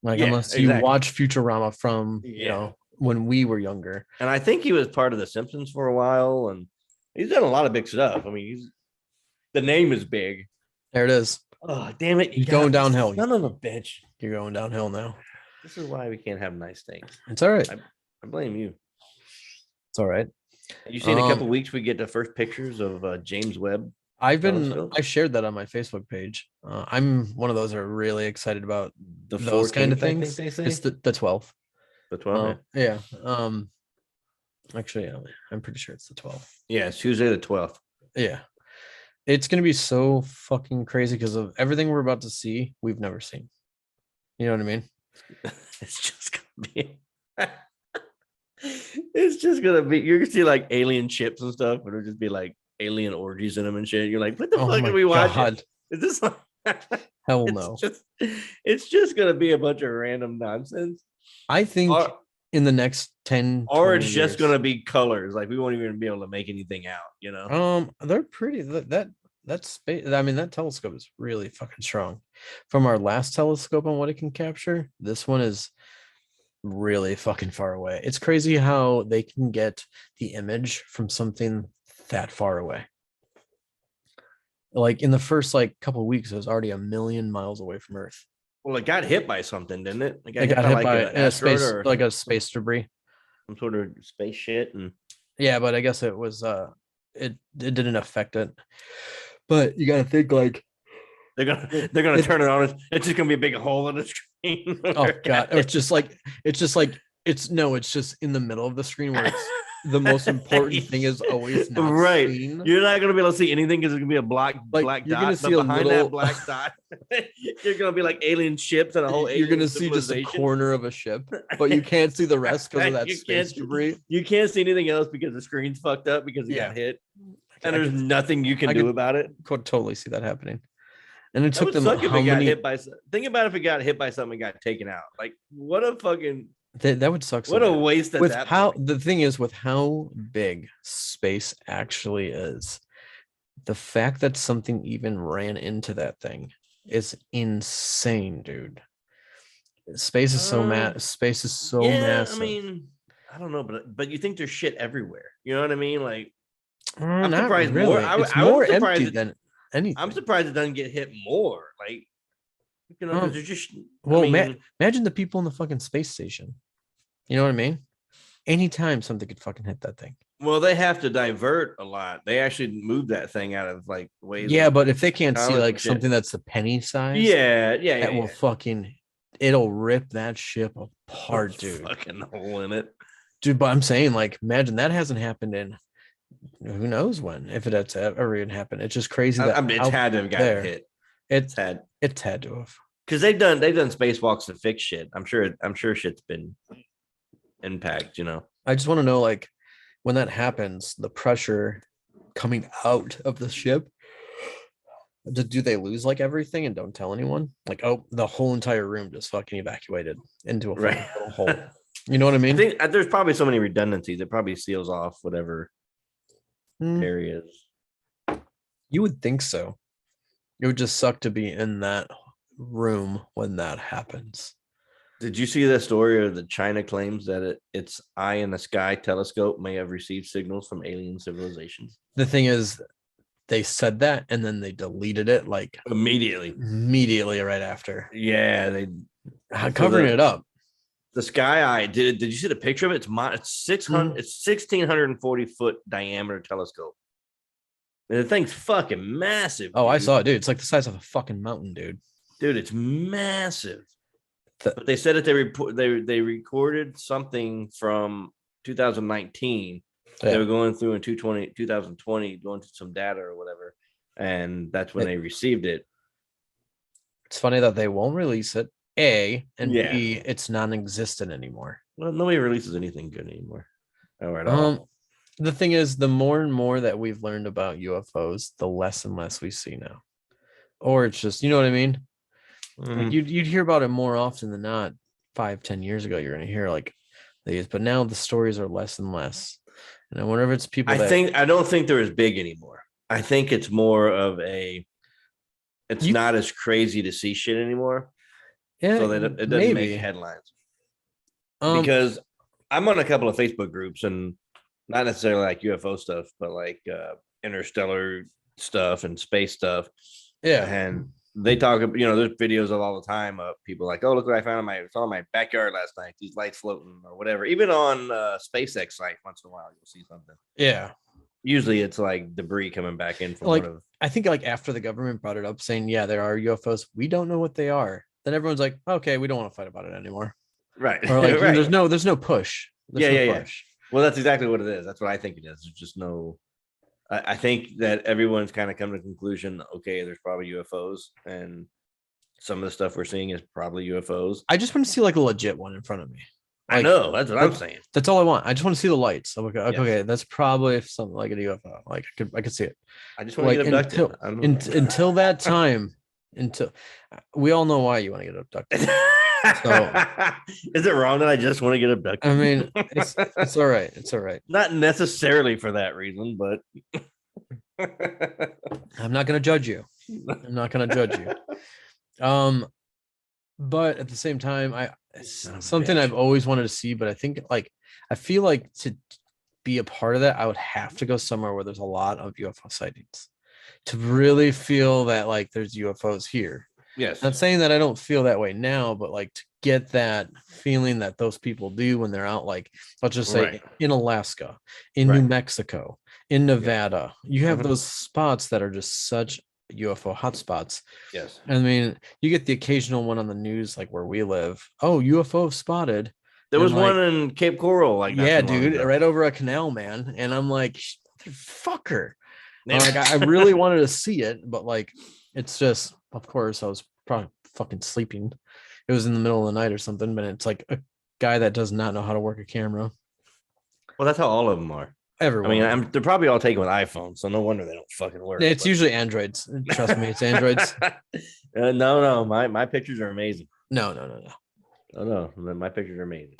Like yeah, unless you exactly. watch Futurama from Yeah. when we were younger. And I think he was part of the Simpsons for a while, and he's done a lot of big stuff. I mean, the name is big. There it is. Oh, damn it! He's going downhill. Son of a bitch. You're going downhill now. This is why we can't have nice things. It's all right. I blame you. It's all right. You see, in a couple weeks we get the first pictures of James Webb. I telescope. shared that on my Facebook page. I'm one of those that are really excited about The those kind of 14th, I think things. they say? It's the 12th. The 12th. Yeah. Actually, yeah, I'm pretty sure it's the 12th. Yeah, it's Tuesday the 12th. Yeah. It's gonna be so fucking crazy because of everything we're about to see, we've never seen. You know what I mean? It's just gonna be. It's just gonna be. You're gonna see like alien ships and stuff, but it'll just be like alien orgies in them and shit. You're like, what the fuck are we watching? Is this like? Hell no. It's just gonna be a bunch of random nonsense. I think in the next 10 or it's just years, gonna be colors. Like we won't even be able to make anything out. You know. They're pretty. That space. I mean, that telescope is really fucking strong. From our last telescope on what it can capture, this one is really fucking far away. It's crazy how they can get the image from something that far away. Like in the first like couple of weeks, it was already 1,000,000 miles away from Earth. Well, it got hit by something, didn't it? It got hit by a space, like a space debris, some sort of space shit, and yeah, but I guess it was it didn't affect it. But you gotta think like they're gonna turn it on. It's just gonna be a big hole in the screen. Oh god, it's just in the middle of the screen where it's the most important thing is always not right. seen. You're not gonna be able to see anything because it's gonna be a black dot. Gonna see behind that black dot, you're gonna be like alien ships and a whole. You're gonna see just a corner of a ship, but you can't see the rest because of that space debris. You can't see anything else because the screen's fucked up because it got hit, and there's nothing you can do about it. Could totally see that happening. And it took them hit by. Think about if it got hit by something and got taken out. Like what a fucking. That would suck. What a waste of that. The thing is with how big space actually is, the fact that something even ran into that thing is insane, dude. Space is so massive. I mean, I don't know, but you think there's shit everywhere. You know what I mean? Like, I'm surprised really. It's more empty than anything. I'm surprised it doesn't get hit more. Like, you know, there's just. Well, imagine the people in the fucking space station. You know what I mean? Anytime something could fucking hit that thing. Well, they have to divert a lot. They actually move that thing out of like ways. Yeah, but if they can't see like something that's a penny size, that will fucking, it'll rip that ship apart, dude. Fucking hole in it, dude. But I'm saying, like, imagine that hasn't happened in who knows when. If it's ever even happened, it's just crazy that it's had to have gotten hit. It's had to have, because they've done spacewalks to fix shit. I'm sure shit's been impact. You know, I just want to know, like, when that happens, the pressure coming out of the ship, do they lose like everything and don't tell anyone? Like, oh, the whole entire room just fucking evacuated into a little hole. You know what I mean? I think there's probably so many redundancies. It probably seals off whatever areas. You would think so. It would just suck to be in that room when that happens. Did you see the story of the China claims that its eye in the sky telescope may have received signals from alien civilizations? The thing is, they said that and then they deleted it like immediately right after. Yeah, they covering it up. The Sky Eye, did you see the picture of it? It's 600 it's 1,640 foot diameter telescope. And the thing's fucking massive. Oh, dude. I saw it, dude. It's like the size of a fucking mountain, dude. Dude, it's massive. But they said that they recorded something from 2019. Yeah. They were going through in 2020, going through some data or whatever, and that's when they received it. It's funny that they won't release it. A and B, it's non-existent anymore. Well, nobody releases anything good anymore. Or at all. The thing is, the more and more that we've learned about UFOs, the less and less we see now. Or it's just, you know what I mean? Like you'd hear about it more often than not. 5-10 years ago, you're going to hear like these, but now the stories are less and less. And I wonder if it's people. I don't think they're as big anymore. I think it's more of it's not as crazy to see shit anymore. Yeah, so that it doesn't make headlines. Because I'm on a couple of Facebook groups, and not necessarily like UFO stuff, but like interstellar stuff and space stuff. Yeah, and they talk. There's videos of all the time of people like, "Oh, look what I found in my backyard last night. These lights floating or whatever." Even on SpaceX site, once in a while you'll see something. Yeah. Usually it's like debris coming back in from I think like after the government brought it up saying, yeah, there are UFOs, we don't know what they are. Then everyone's like, okay, we don't want to fight about it anymore. Right. Or like, right. There's no push. There's no push. Well, that's exactly what it is. That's what I think it is. There's just no. I think that everyone's kind of come to the conclusion. Okay, there's probably UFOs, and some of the stuff we're seeing is probably UFOs. I just want to see like a legit one in front of me. Like, I know. That's what I'm saying. That's all I want. I just want to see the lights. I'm like, okay, that's probably something like a UFO. Like I could see it. I just want to get abducted. Until that time. Until we all know why you want to get abducted. So, is it wrong that I just want to get abducted? I mean, it's all right. It's all right. Not necessarily for that reason, but I'm not going to judge you. I'm not going to judge you. But at the same time, something I've always wanted to see, but I feel like to be a part of that, I would have to go somewhere where there's a lot of UFO sightings to really feel that like there's UFOs here. Yes. Not saying that I don't feel that way now, but like to get that feeling that those people do when they're out, like let's just say in Alaska, in New Mexico, in Nevada, you have those spots that are just such UFO hotspots. Yes. I mean, you get the occasional one on the news, like where we live. Oh, UFO spotted. There was one in Cape Coral, like yeah, dude, right over a canal, man. And I'm like, fucker. Like I really wanted to see it, but like it's just, of course, I was probably fucking sleeping. It was in the middle of the night or something, but it's like a guy that does not know how to work a camera. Well, that's how all of them are. Everyone. I mean, they're probably all taken with iPhones, so no wonder they don't fucking work. It's usually Androids. Trust me, it's Androids. No, my pictures are amazing. No. My pictures are amazing.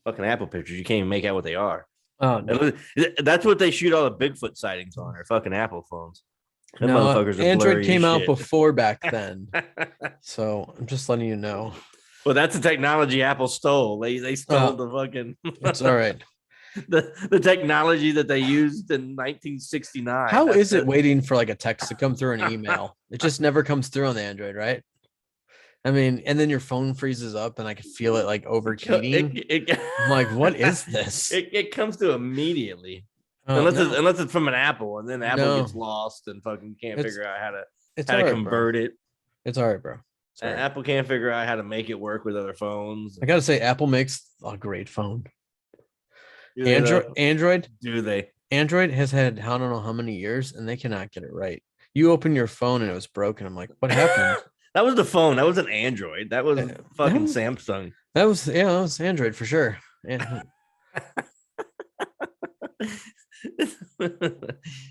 Fucking Apple pictures, you can't even make out what they are. Oh no, that's what they shoot all the Bigfoot sightings on. Are fucking Apple phones. Them motherfuckers are Android came out before back then, so I'm just letting you know. Well, that's the technology Apple stole. They stole the fucking. It's all right. The technology that they used in 1969. How is it waiting for like a text to come through an email? It just never comes through on the Android, right? I mean, and then your phone freezes up and I can feel it like overheating. I'm like, what is this? It comes through immediately. Unless it's from an Apple, and then Apple gets lost and fucking can't figure out how to convert it. It's all right, bro. And Apple can't figure out how to make it work with other phones. I gotta say, Apple makes a great phone. Android, do they? Android has had I don't know how many years, and they cannot get it right. You open your phone and it was broken. I'm like, what happened? That was the phone. That wasn't Android. That was fucking Samsung. That was Android for sure. Yeah.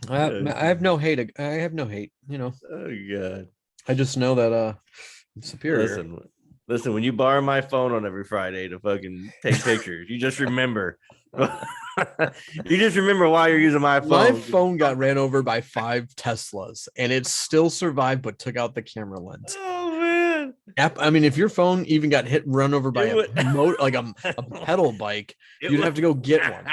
I have no hate. I have no hate. You know. Oh god. I just know that I'm superior. Listen. When you borrow my phone on every Friday to fucking take pictures, you just remember. You just remember why you're using my phone. My phone got ran over by 5 Teslas, and it still survived, but took out the camera lens. Oh man! I mean, if your phone even got run over by a pedal bike, you'd have to go get one.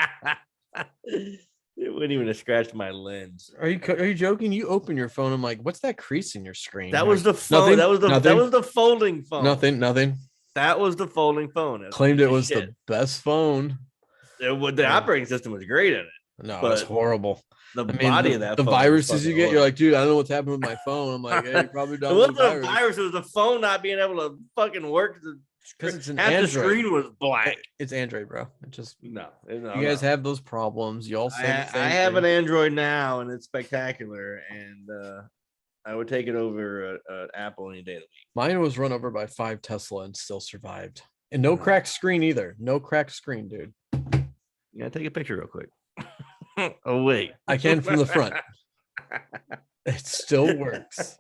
It wouldn't even have scratched my lens. Are you joking? You open your phone. I'm like, what's that crease in your screen? That You're was like, the phone. nothing, That was the nothing, folding phone. nothing. That was the folding phone. That's Claimed it piece of was shit. the best phone. The operating system was great in it. No, But it's horrible. The I mean, body of that the phone was viruses you fucking get, you're horrible. like, dude, I don't know what's happening with my phone. I'm like, hey, you probably It downloaded wasn't a a virus. It was the phone not being able to fucking work. Because it's an Half Android. the screen was black. It's Android, bro. It just No, you guys have those problems. You all say the same I have thing. an Android now, and it's spectacular. And I would take it over Apple any day of the week. Mine was run over by 5 Tesla and still survived. And no cracked screen either. No cracked screen, dude. You gotta take a picture real quick. Oh wait, I can from the front. It still works.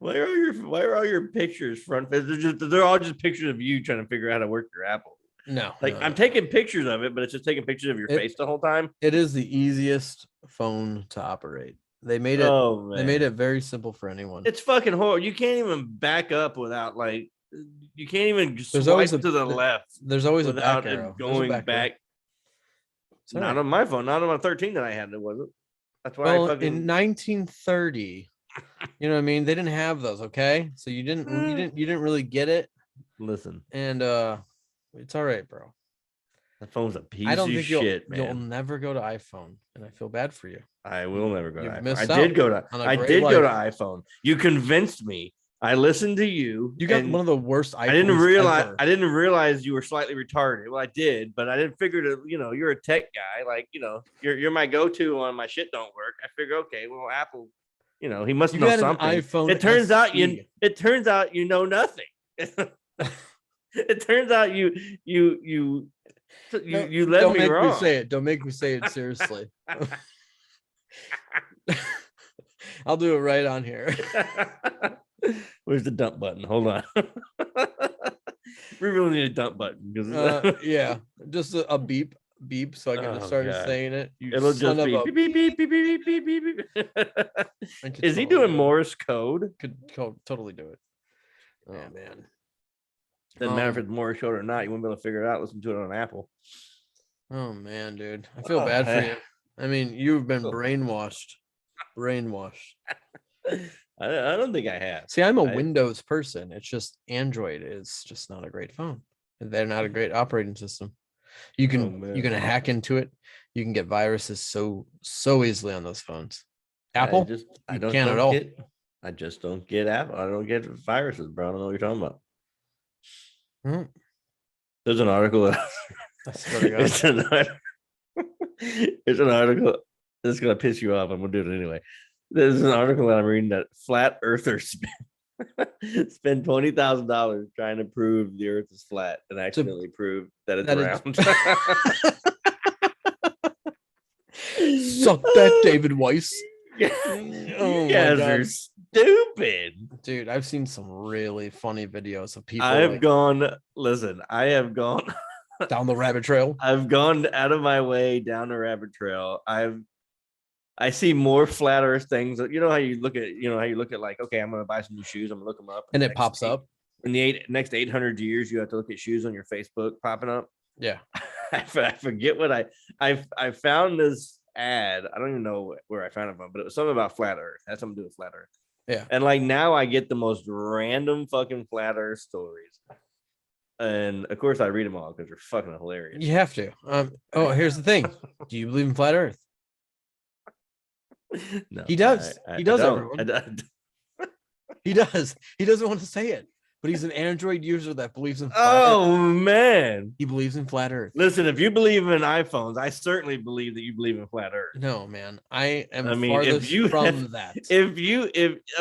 Why are all your pictures front? They're all just pictures of you trying to figure out how to work your Apple. No, I'm taking pictures of it, but it's just taking pictures of your face the whole time. It is the easiest phone to operate. They made it. Oh, man. They made it very simple for anyone. It's fucking horrible. You can't even back up without you can't even swipe to the left. There's always without a back arrow. Going back. Not on my phone. Not on my 13 that I had. It wasn't. That's why in 1930. You know what I mean? They didn't have those. Okay, so you didn't really get it. Listen, and it's all right, bro. That phone's a piece of shit, man. You'll never go to iPhone, and I feel bad for you. I will never go to iPhone. I did go to iPhone. You convinced me. I listened to you. You got one of the worst iPhones. I didn't realize you were slightly retarded. Well, I did, but I didn't figure that, you're a tech guy. Like, you're my go-to on my shit don't work. I figure, okay, well, Apple, he must know something. iPhone it turns out you know nothing. It turns out you led me wrong. Don't make me say it seriously. I'll do it right on here. Where's the dump button? Hold on. We really need a dump button because yeah, just a beep so I can start saying it. It'll just be beep, beep, beep, beep, beep, beep, beep. Is he doing Morse code? Could totally do it. Oh man. Doesn't matter if it's Morse code or not. You won't be able to figure it out. Listen to it on Apple. Oh man, dude, I feel bad for you. I mean, you've been brainwashed. I don't think I have. See, I'm a Windows person. It's just Android is just not a great phone. They're not a great operating system. You can hack into it. You can get viruses so easily on those phones. Apple, I can't at all. I just don't get Apple. I don't get viruses, bro. I don't know what you're talking about. Mm-hmm. There's an article. It's an article. This is gonna piss you off. I'm gonna do it anyway. There's an article that I'm reading that flat earthers spend $20,000 trying to prove the Earth is flat and accidentally prove that it's round. Suck that, David Weiss. You guys are stupid, dude. I've seen some really funny videos of people. I have gone down the rabbit trail. I've gone out of my way down the rabbit trail. I see more flat earth things. You know how you look at like, okay, I'm gonna buy some new shoes. I'm gonna look them up, and it pops up. In the next 800 years, you have to look at shoes on your Facebook popping up. Yeah, I forget what I found this ad. I don't even know where I found it from, but it was something about flat earth. It had something to do with flat earth. Yeah, and like now I get the most random fucking flat earth stories. And of course I read them all because they're fucking hilarious. You have to. Here's the thing. Do you believe in flat earth? No, he does. He does. He does. He doesn't want to say it, but he's an Android user that believes in flat Earth. Man. He believes in flat earth. Listen, if you believe in iPhones, I certainly believe that you believe in flat earth. No, man. I mean, farthest from that.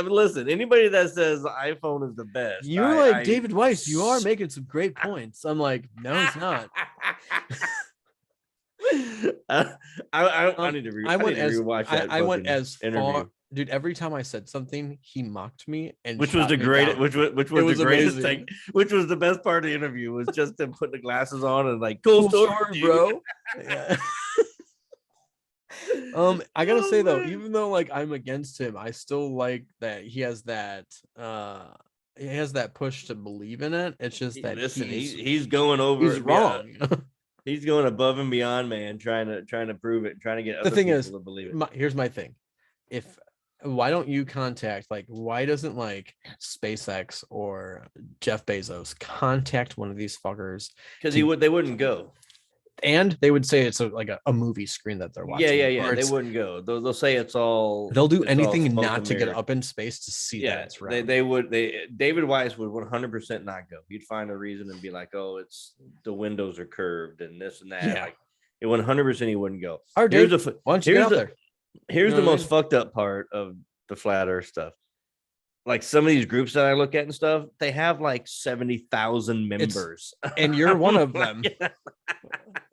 Listen, anybody that says iPhone is the best. You're David Weiss, you are making some great points. I'm like, no, it's not. I need to rewatch that. I went as far, dude. Every time I said something, he mocked me, and which was the greatest amazing thing. Which was the best part of the interview was just him putting the glasses on and like, cool story, bro. Yeah. I gotta say though, even though like I'm against him, I still like that he has that push to believe in it. It's just that he's going over. He's wrong. He's going above and beyond, man, trying to prove it, trying to get The other thing people is, to believe it. here's my thing. Why don't you contact, like, why doesn't like SpaceX or Jeff Bezos contact one of these fuckers? Because to- they wouldn't go. And they would say it's like a movie screen that they're watching. Yeah. Or They wouldn't go. They'll say it's all. they'll do it's all anything smoke not and to get mirrors. up in space to see that Yeah, it's round. they would. David Weiss would 100% not go. He'd find a reason and be like, "Oh, it's the windows are curved and this and that." Yeah. Like, it 100% he wouldn't go. Or Here's Dave, the why don't you get out there? here's You the know what I most fucked up part of the flat Earth stuff. Like some of these groups that I look at and stuff, they have like 70,000 members, And you're one of Like, them.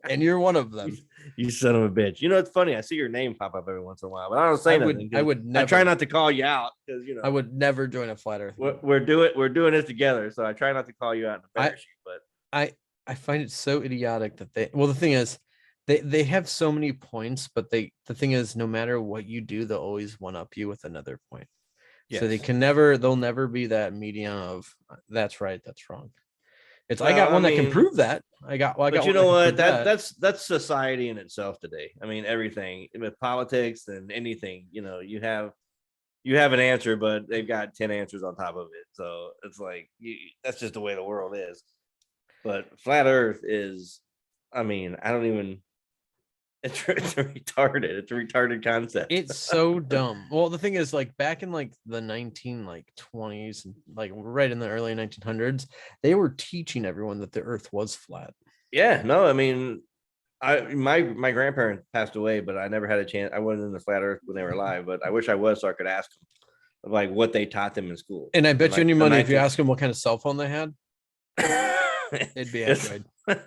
And you're one of them. you son of a bitch. You know, it's funny. I see your name pop up every once in a while, but I don't say nothing. I would never. I try not to call you out because I would never join a flat Earth. we're doing this together, so I try not to call you out in the parachute. But I find it so idiotic that the thing is, they have so many points, but the thing is, no matter what you do, they'll always one up you with another point. So they'll never be that median of that's right, that's wrong. I got one that can prove that. But you know what? That's society in itself today. I mean, everything with politics and anything. You know, you have an answer, but they've got 10 answers on top of it. So it's like that's just the way the world is. But flat Earth is, I mean, I don't even. It's retarded. It's a retarded concept. It's so dumb. Well, the thing is, like back in like the 20s, like right in the early 1900s, they were teaching everyone that the Earth was flat. Yeah, no, I mean, my grandparents passed away, but I never had a chance. I wasn't in the flat Earth when they were alive, but I wish I was so I could ask them like what they taught them in school. And I bet like, you any money if you ask them what kind of cell phone they had, it'd be Android. and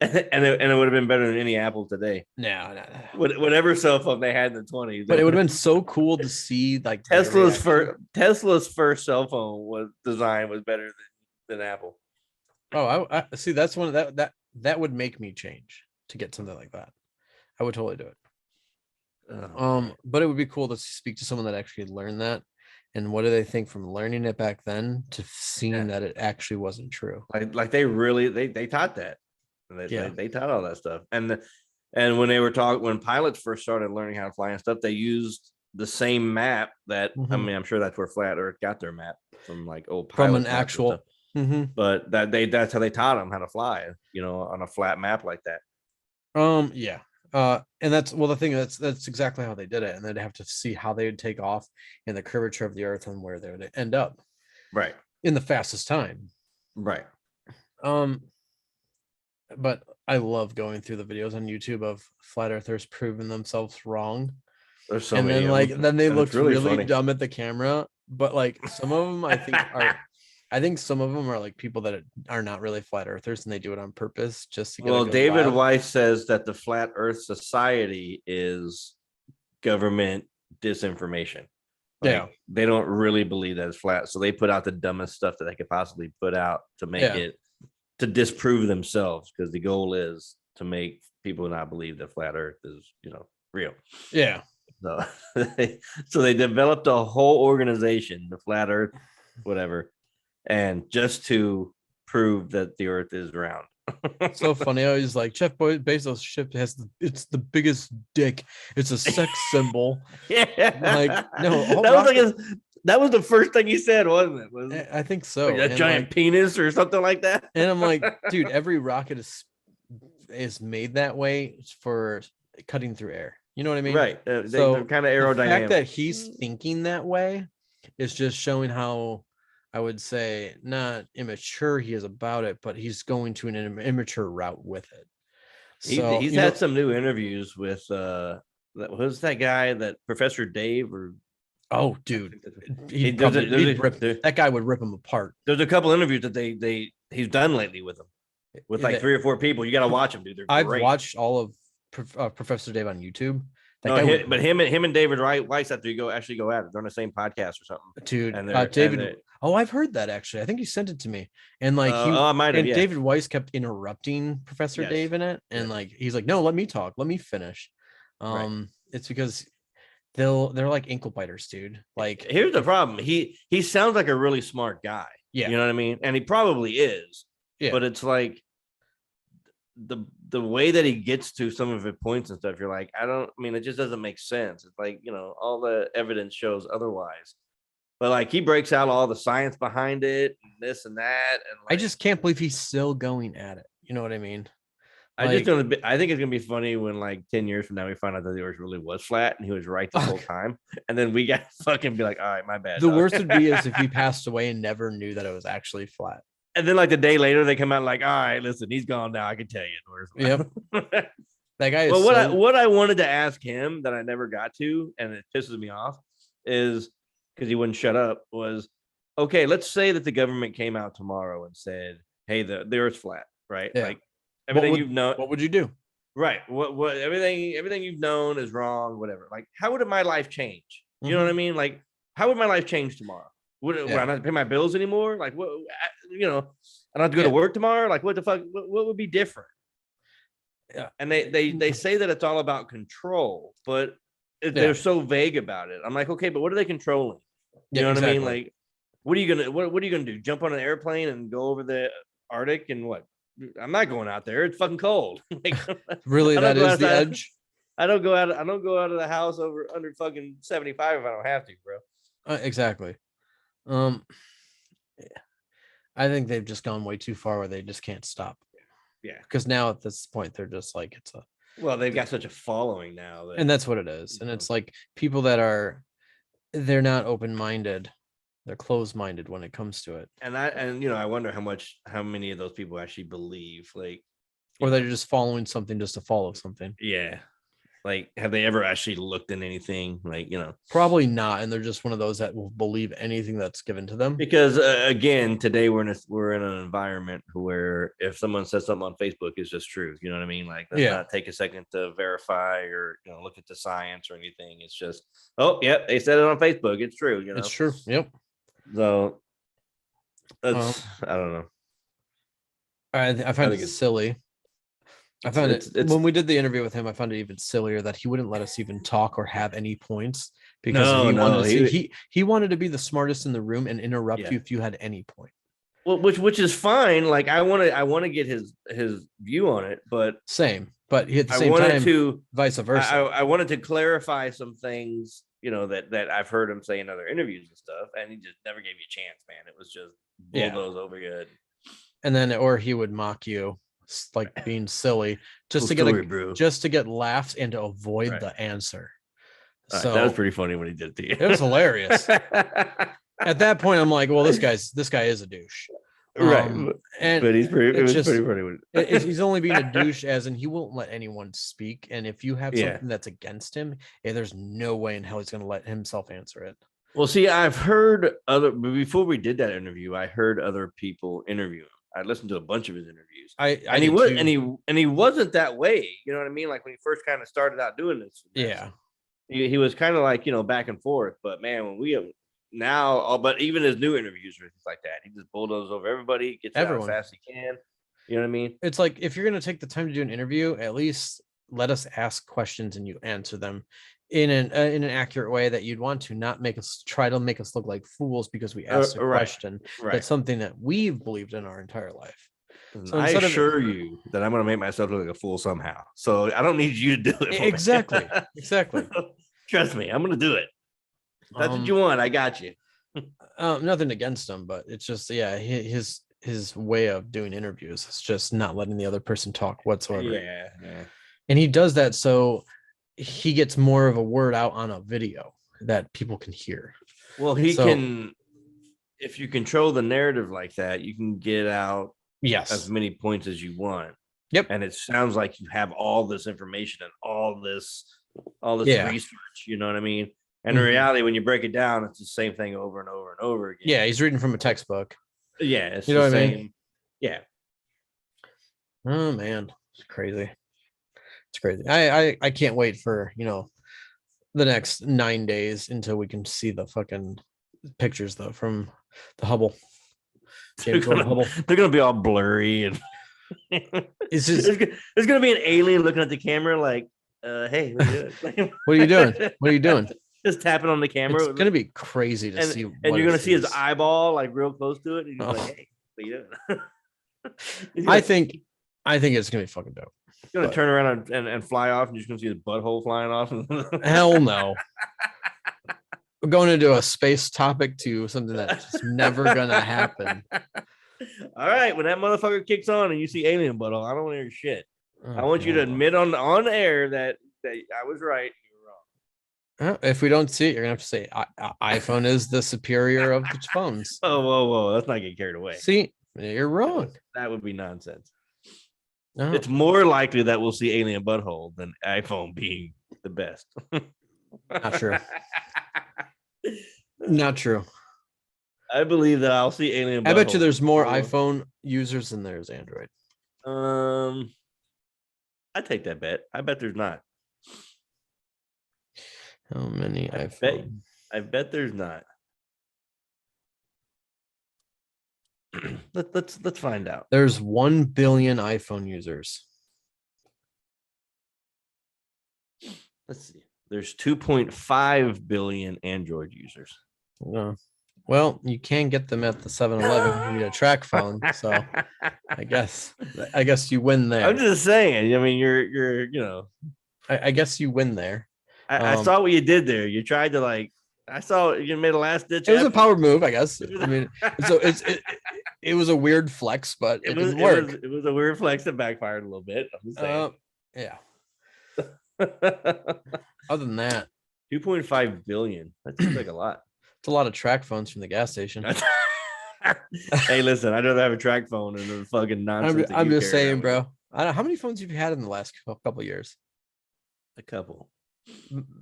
it would have been better than any Apple today. No. Whatever cell phone they had in the 20s. But it would have been so cool to see like Tesla's first cell phone design was better than Apple. Oh, I see. That's one of that would make me change to get something like that. I would totally do it. But it would be cool to speak to someone that actually learned that. And what do they think from learning it back then to seeing that it actually wasn't true? Like they really they taught that. They taught all that stuff. And when they were when pilots first started learning how to fly and stuff, they used the same map that I mean, I'm sure that's where Flat Earth got their map from, like old pilots from an actual. But that's how they taught them how to fly, you know, on a flat map like that. Yeah. And the thing that's exactly how they did it, and they'd have to see how they would take off in the curvature of the Earth and where they would end up, right, in the fastest time, right. But I love going through the videos on YouTube of flat earthers proving themselves wrong. There's so and many then they look really funny. dumb at the camera, but like some of them I think some of them are like people that are not really flat earthers and they do it on purpose just to get. Well, David Weiss says that the Flat Earth Society is government disinformation. Yeah, they don't really believe that it's flat, so they put out the dumbest stuff that they could possibly put out to make it to disprove themselves, because the goal is to make people not believe that flat Earth is, you know, real. Yeah. So they developed a whole organization, the Flat Earth, whatever, and just to prove that the Earth is round. So funny. I was like, Jeff Bezos' ship it's the biggest dick. It's a sex symbol. Yeah. Like, no, that was the first thing he said, wasn't it? I think so. Like a giant penis or something like that. And I'm like, dude, every rocket is made that way for cutting through air. You know what I mean? Right. They're kind of aerodynamic. The fact that he's thinking that way is just showing how, I would say, not immature he is about it, but he's going to an immature route with it. So he's had some new interviews with who's that guy, that Professor Dave, or oh, dude, that guy would rip him apart. There's a couple interviews that he's done lately with him, with like 3 or 4 people. You got to watch them, dude. I've watched all of Professor Dave on YouTube. But him and David Weiss have to go at it. They're on the same podcast or something. Dude, David. I've heard that actually. I think he sent it to me, and like David Weiss kept interrupting Professor Dave in it, and like he's like, "No, let me talk. Let me finish." It's because they're like ankle biters, dude. Like, here's the problem. He sounds like a really smart guy. Yeah, you know what I mean, and he probably is. Yeah, but it's like the way that he gets to some of his points and stuff, you're like, I mean, it just doesn't make sense. It's like, all the evidence shows otherwise. But like he breaks out all the science behind it and this and that. And I like, just can't believe he's still going at it. You know what I mean? I think it's gonna be funny when like 10 years from now we find out that the earth really was flat and he was right the whole time. And then we got fucking be like, all right, my bad. The worst would be is if he passed away and never knew that it was actually flat. And then like the day later they come out like, all right, listen, he's gone now. I can tell you. Yep. That guy is well, what I wanted to ask him that I never got to, and it pisses me off, is because he wouldn't shut up, was okay, let's say that the government came out tomorrow and said, hey, the earth's flat, right? Yeah. Like everything you've known. What would you do? Right. What everything you've known is wrong, whatever. Like, how would my life change? You know what I mean? Like, how would my life change tomorrow? Would I not have to pay my bills anymore? Like, what, I don't have to go to work tomorrow? Like, what the fuck? What would be different? Yeah. And they say that it's all about control, but they're so vague about it. I'm like, okay, but what are they controlling? You know what I mean? Like, what are you gonna do? Jump on an airplane and go over the Arctic and what? I'm not going out there. It's fucking cold. Like, really, that is the edge. I don't go out of the house under fucking 75 if I don't have to, bro. Exactly. I think they've just gone way too far where they just can't stop. Yeah. Because now at this point they're just like well, they've got such a following now and that's what it is. And it's like people that they're not open-minded. They're closed-minded when it comes to it. And I wonder how many of those people actually believe, like, or they're just following something just to follow something. Yeah. Like, have they ever actually looked at anything? Like, probably not. And they're just one of those that will believe anything that's given to them. Because again, today we're in an environment where if someone says something on Facebook, it's just truth. You know what I mean? Like, let's not take a second to verify or look at the science or anything. It's just, oh, yep, they said it on Facebook. It's true. It's true. Yep. So that's I don't know. I find it silly. I found it when we did the interview with him, I found it even sillier that he wouldn't let us even talk or have any points because he wanted to be the smartest in the room and interrupt you if you had any point. Well, which is fine. Like I want to get his view on it, but same. But at the same time, vice versa. I wanted to clarify some things, that I've heard him say in other interviews and stuff, and he just never gave you a chance, man. It was just bulldoze over good. And then, or he would mock you, like being silly, just to get laughs and to avoid the answer. So that was pretty funny when he did it to you. It was hilarious. At that point, I'm like, well, this guy is a douche. Right. But he's pretty funny. He's only being a douche as in he won't let anyone speak. And if you have something that's against him, there's no way in hell he's going to let himself answer it. Well, see, I've heard before we did that interview, I heard other people interview him. I listened to a bunch of his interviews. He wasn't that way. You know what I mean? Like when he first kind of started out doing this. Yeah. He was kind of like, back and forth. But man, when we have now, but even his new interviews are like that. He just bulldozes over everybody, gets out as fast as he can. You know what I mean? It's like if you're going to take the time to do an interview, at least let us ask questions and you answer them in an accurate way that you'd want to, not try to make us look like fools because we asked a question. That's something that we've believed in our entire life. So I assure you that I'm going to make myself look like a fool somehow. So I don't need you to do it. Exactly. Trust me, I'm going to do it. If that's what you want, I got you. Nothing against him, but it's just his way of doing interviews is just not letting the other person talk whatsoever. Yeah. And he does that so he gets more of a word out on a video that people can hear. Well, can, if you control the narrative like that, you can get out as many points as you want. Yep. And it sounds like you have all this information and all this research, you know what I mean? And in reality, when you break it down, it's the same thing over and over and over again. Yeah, he's reading from a textbook. Yeah, it's the same. I mean? Yeah. Oh man, it's crazy. It's crazy. I can't wait for the next 9 days until we can see the fucking pictures though from the Hubble. They're gonna be all blurry and it's just there's gonna be an alien looking at the camera like, hey, what are you doing? What are you doing? Just tapping on the camera. It's gonna be crazy to see. And you're gonna see his eyeball like real close to it. And he's like, hey, what are you doing? I think I think it's gonna be fucking dope. It's gonna But- turn around and fly off, and you're just gonna see the butthole flying off. Hell no. We're going into a space topic to something that's just never gonna happen. All right, when that motherfucker kicks on and you see alien butthole, I don't want to hear shit. I Oh, want you to no. admit on air that I was right. You were wrong. If we don't see it, you're gonna have to say iPhone is the superior of the phones. Oh, whoa. Let's not get carried away. See, you're wrong. That would be nonsense. No, It's more likely that we'll see alien butthole than iPhone being the best. not true. Not true. I believe that I'll see alien. I bet you butthole there's more before- iPhone users than there's Android. I take that bet. I bet there's not. How many I iPhone? bet there's not. Let's find out. There's 1 billion iPhone users. Let's see. There's 2.5 billion Android users. Well, you can get them at the 7-Eleven. You need a track phone, so I guess you win there. I'm just saying. I mean, you're. I guess you win there. I saw what you did there. You tried to like. I saw you made a last ditch. It was a effort. power move, I guess. I mean, so it was a weird flex, but it didn't work. It was a weird flex that backfired a little bit. I'm just saying. Yeah. Other than that, 2.5 billion. That seems like a lot. it's a lot of track phones from the gas station. Hey, listen, I'd rather have a track phone than the fucking nonsense. I'm just saying, bro. I don't, how many phones have you had in the last couple of years? A couple.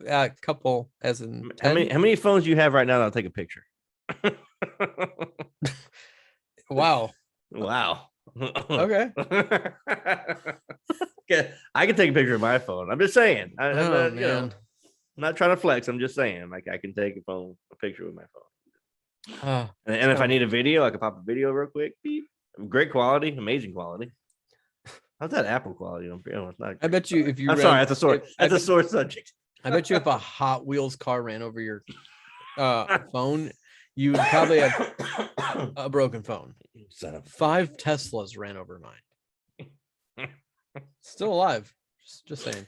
A couple, as in How 10? many phones do you have right now? That I'll take a picture. Wow. Wow. Okay. Okay, I can take a picture of my phone. I'm just saying. I'm Oh, not, man. I'm not trying to flex. I'm just saying, like, I can take a picture with my phone. And if I need a video, I can pop a video real quick. Beep. Great quality, amazing quality. How's that Apple quality? It's not. I bet you if you I'm ran- sorry. That's a sore. if- I That's a bet- sore subject. I bet you if a Hot Wheels car ran over your phone, you would probably have a broken phone. Son of 5 Teslas ran over mine. Still alive. Just saying.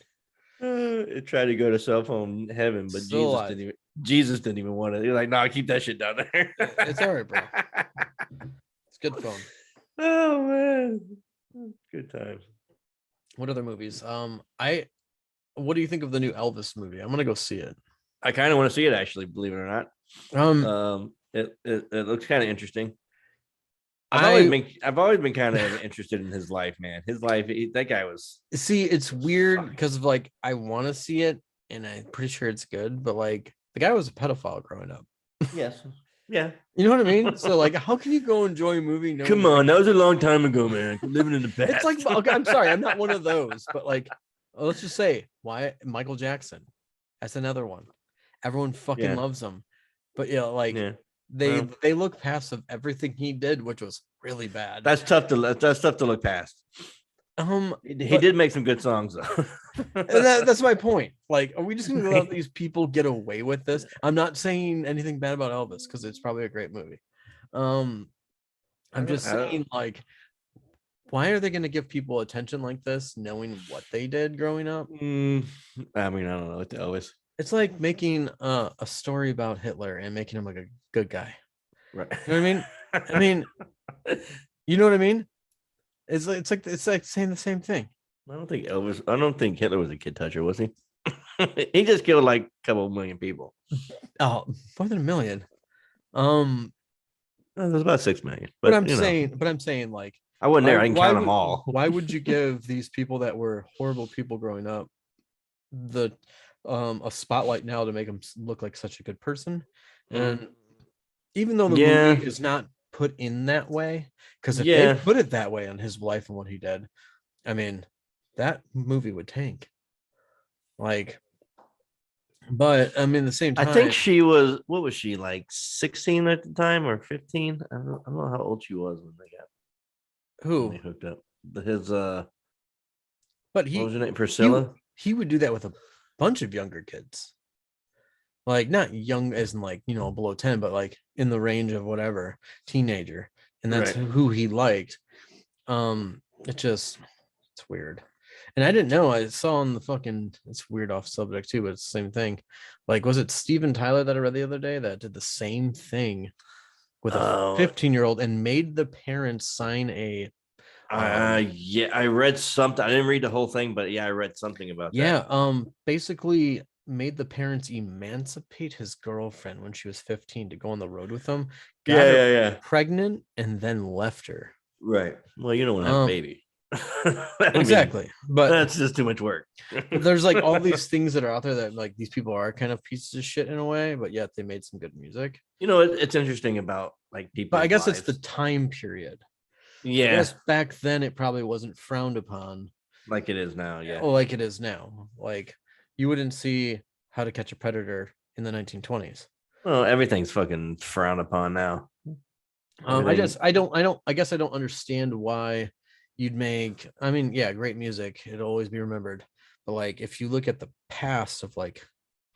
It tried to go to cell phone heaven, but Still alive. Jesus didn't even want it. You're like, no, keep that shit down there. It's all right, bro. It's a good phone. Oh man, good times. What other movies? What do you think of the new Elvis movie? I'm gonna go see it. I kind of want to see it actually, believe it or not. Um, It looks kind of interesting. I I've always been kind of interested in his life, man. His life, that guy was. see. It's weird Fuck. because of like I want to see it, and I'm pretty sure it's good, but like the guy was a pedophile growing up. Yes. Yeah. You know what I mean? So like, how can you go enjoy a movie? knowing Come that- on, that was a long time ago, man. Living in the past. It's like okay, I'm sorry, I'm not one of those, but like, let's just say why Michael Jackson. That's another one. Everyone fucking Yeah. loves him, but yeah, like yeah. they Well. they look past of everything he did, which was really bad. That's tough to look past. He but- did make some good songs though. and that's my point. Like, are we just gonna let these people get away with this? I'm not saying anything bad about Elvis because it's probably a great movie. I'm just I don't- saying, like, why are they gonna give people attention like this, knowing what they did growing up? I mean, I don't know. It's Elvis. It's like making a story about Hitler and making him like a good guy. Right. You know what I mean? I mean, you know what I mean? It's like saying the same thing. I don't think Hitler was a kid toucher, was he? He just killed like a couple million people. Oh, more than a million. There's about 6 million. But But I'm saying, like, I wasn't there. I can why count them would- all. Why would you give these people that were horrible people growing up a spotlight now to make them look like such a good person? And even though the Yeah. movie is not put in that way, because if Yeah. they put it that way on his life and what he did, I mean, that movie would tank. Like, but I mean, at the same time, I think she was. What was she like? 16 at the time or 15? I don't know how old she was when they who, hooked up. But but what was her name? Priscilla. he would do that with a bunch of younger kids. Like not young as in like, below 10, but like in the range of whatever, teenager. And that's Right. who he liked. It just It's weird. And I didn't know. I saw on the fucking, it's weird off subject too, but it's the same thing. Like, was it Steven Tyler that I read the other day that did the same thing with a Oh, 15-year-old and made the parents sign a yeah, I read something. I didn't read the whole thing, but yeah, I read something about that. basically made the parents emancipate his girlfriend when she was 15 to go on the road with them, got Yeah, her yeah, yeah. pregnant, and then left her. Right. Well, you don't want to have a Um, baby. I mean, exactly. But that's just too much work. there's like all these things that are out there that like these people are kind of pieces of shit in a way, but yet they made some good music. You know, it's interesting about like But I people's guess it's the lives. time period. I Yeah, guess back then it probably wasn't frowned upon like it is now. Yeah. like it is now. Like you wouldn't see How to Catch a Predator in the 1920s. Well, everything's fucking frowned upon now. Everything. I guess I don't understand why you'd make, I mean, yeah, great music. It'll always be remembered. But like if you look at the past of like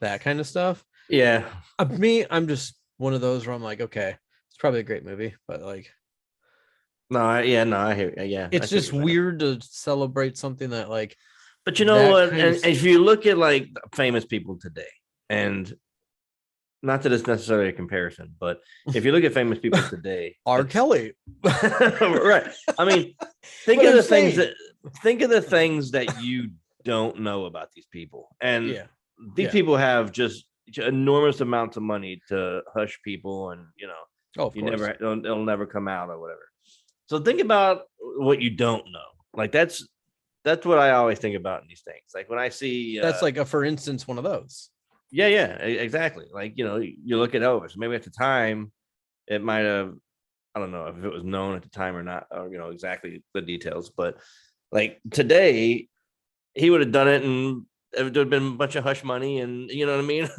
that kind of stuff, Yeah. I'm just one of those where I'm like, okay, it's probably a great movie, but like No, yeah, no, I hear. Yeah, I it's see what just you're saying. weird to celebrate something that like But you know that what? kind of And if you look at like famous people today, and not that it's necessarily a comparison, but if you look at famous people today, R. Kelly. right? I mean, think But of I'm the things saying, that you don't know about these people, and yeah, these yeah. people have just enormous amounts of money to hush people, and Oh, of you course. never it'll never come out or whatever. So think about what you don't know. Like that's what I always think about in these things. Like when I see That's like a for instance one of those. yeah, exactly. Like, you look at Elvis. Maybe at the time it might have, I don't know if it was known at the time or not, or exactly the details, but like today, he would have done it and it would have been a bunch of hush money, and you know what I mean?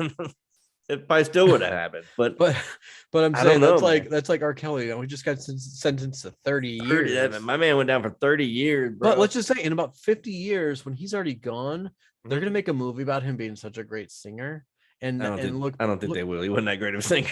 It probably still would have happened. But But I'm I don't saying know, man. that's like R. Kelly. We just got sentenced to 30 30, years. my man went down for 30 years, But bro. let's just say in about 50 years, when he's already gone, they're Mhm. gonna make a movie about him being such a great singer. And I don't think look, they will. He wasn't that great of a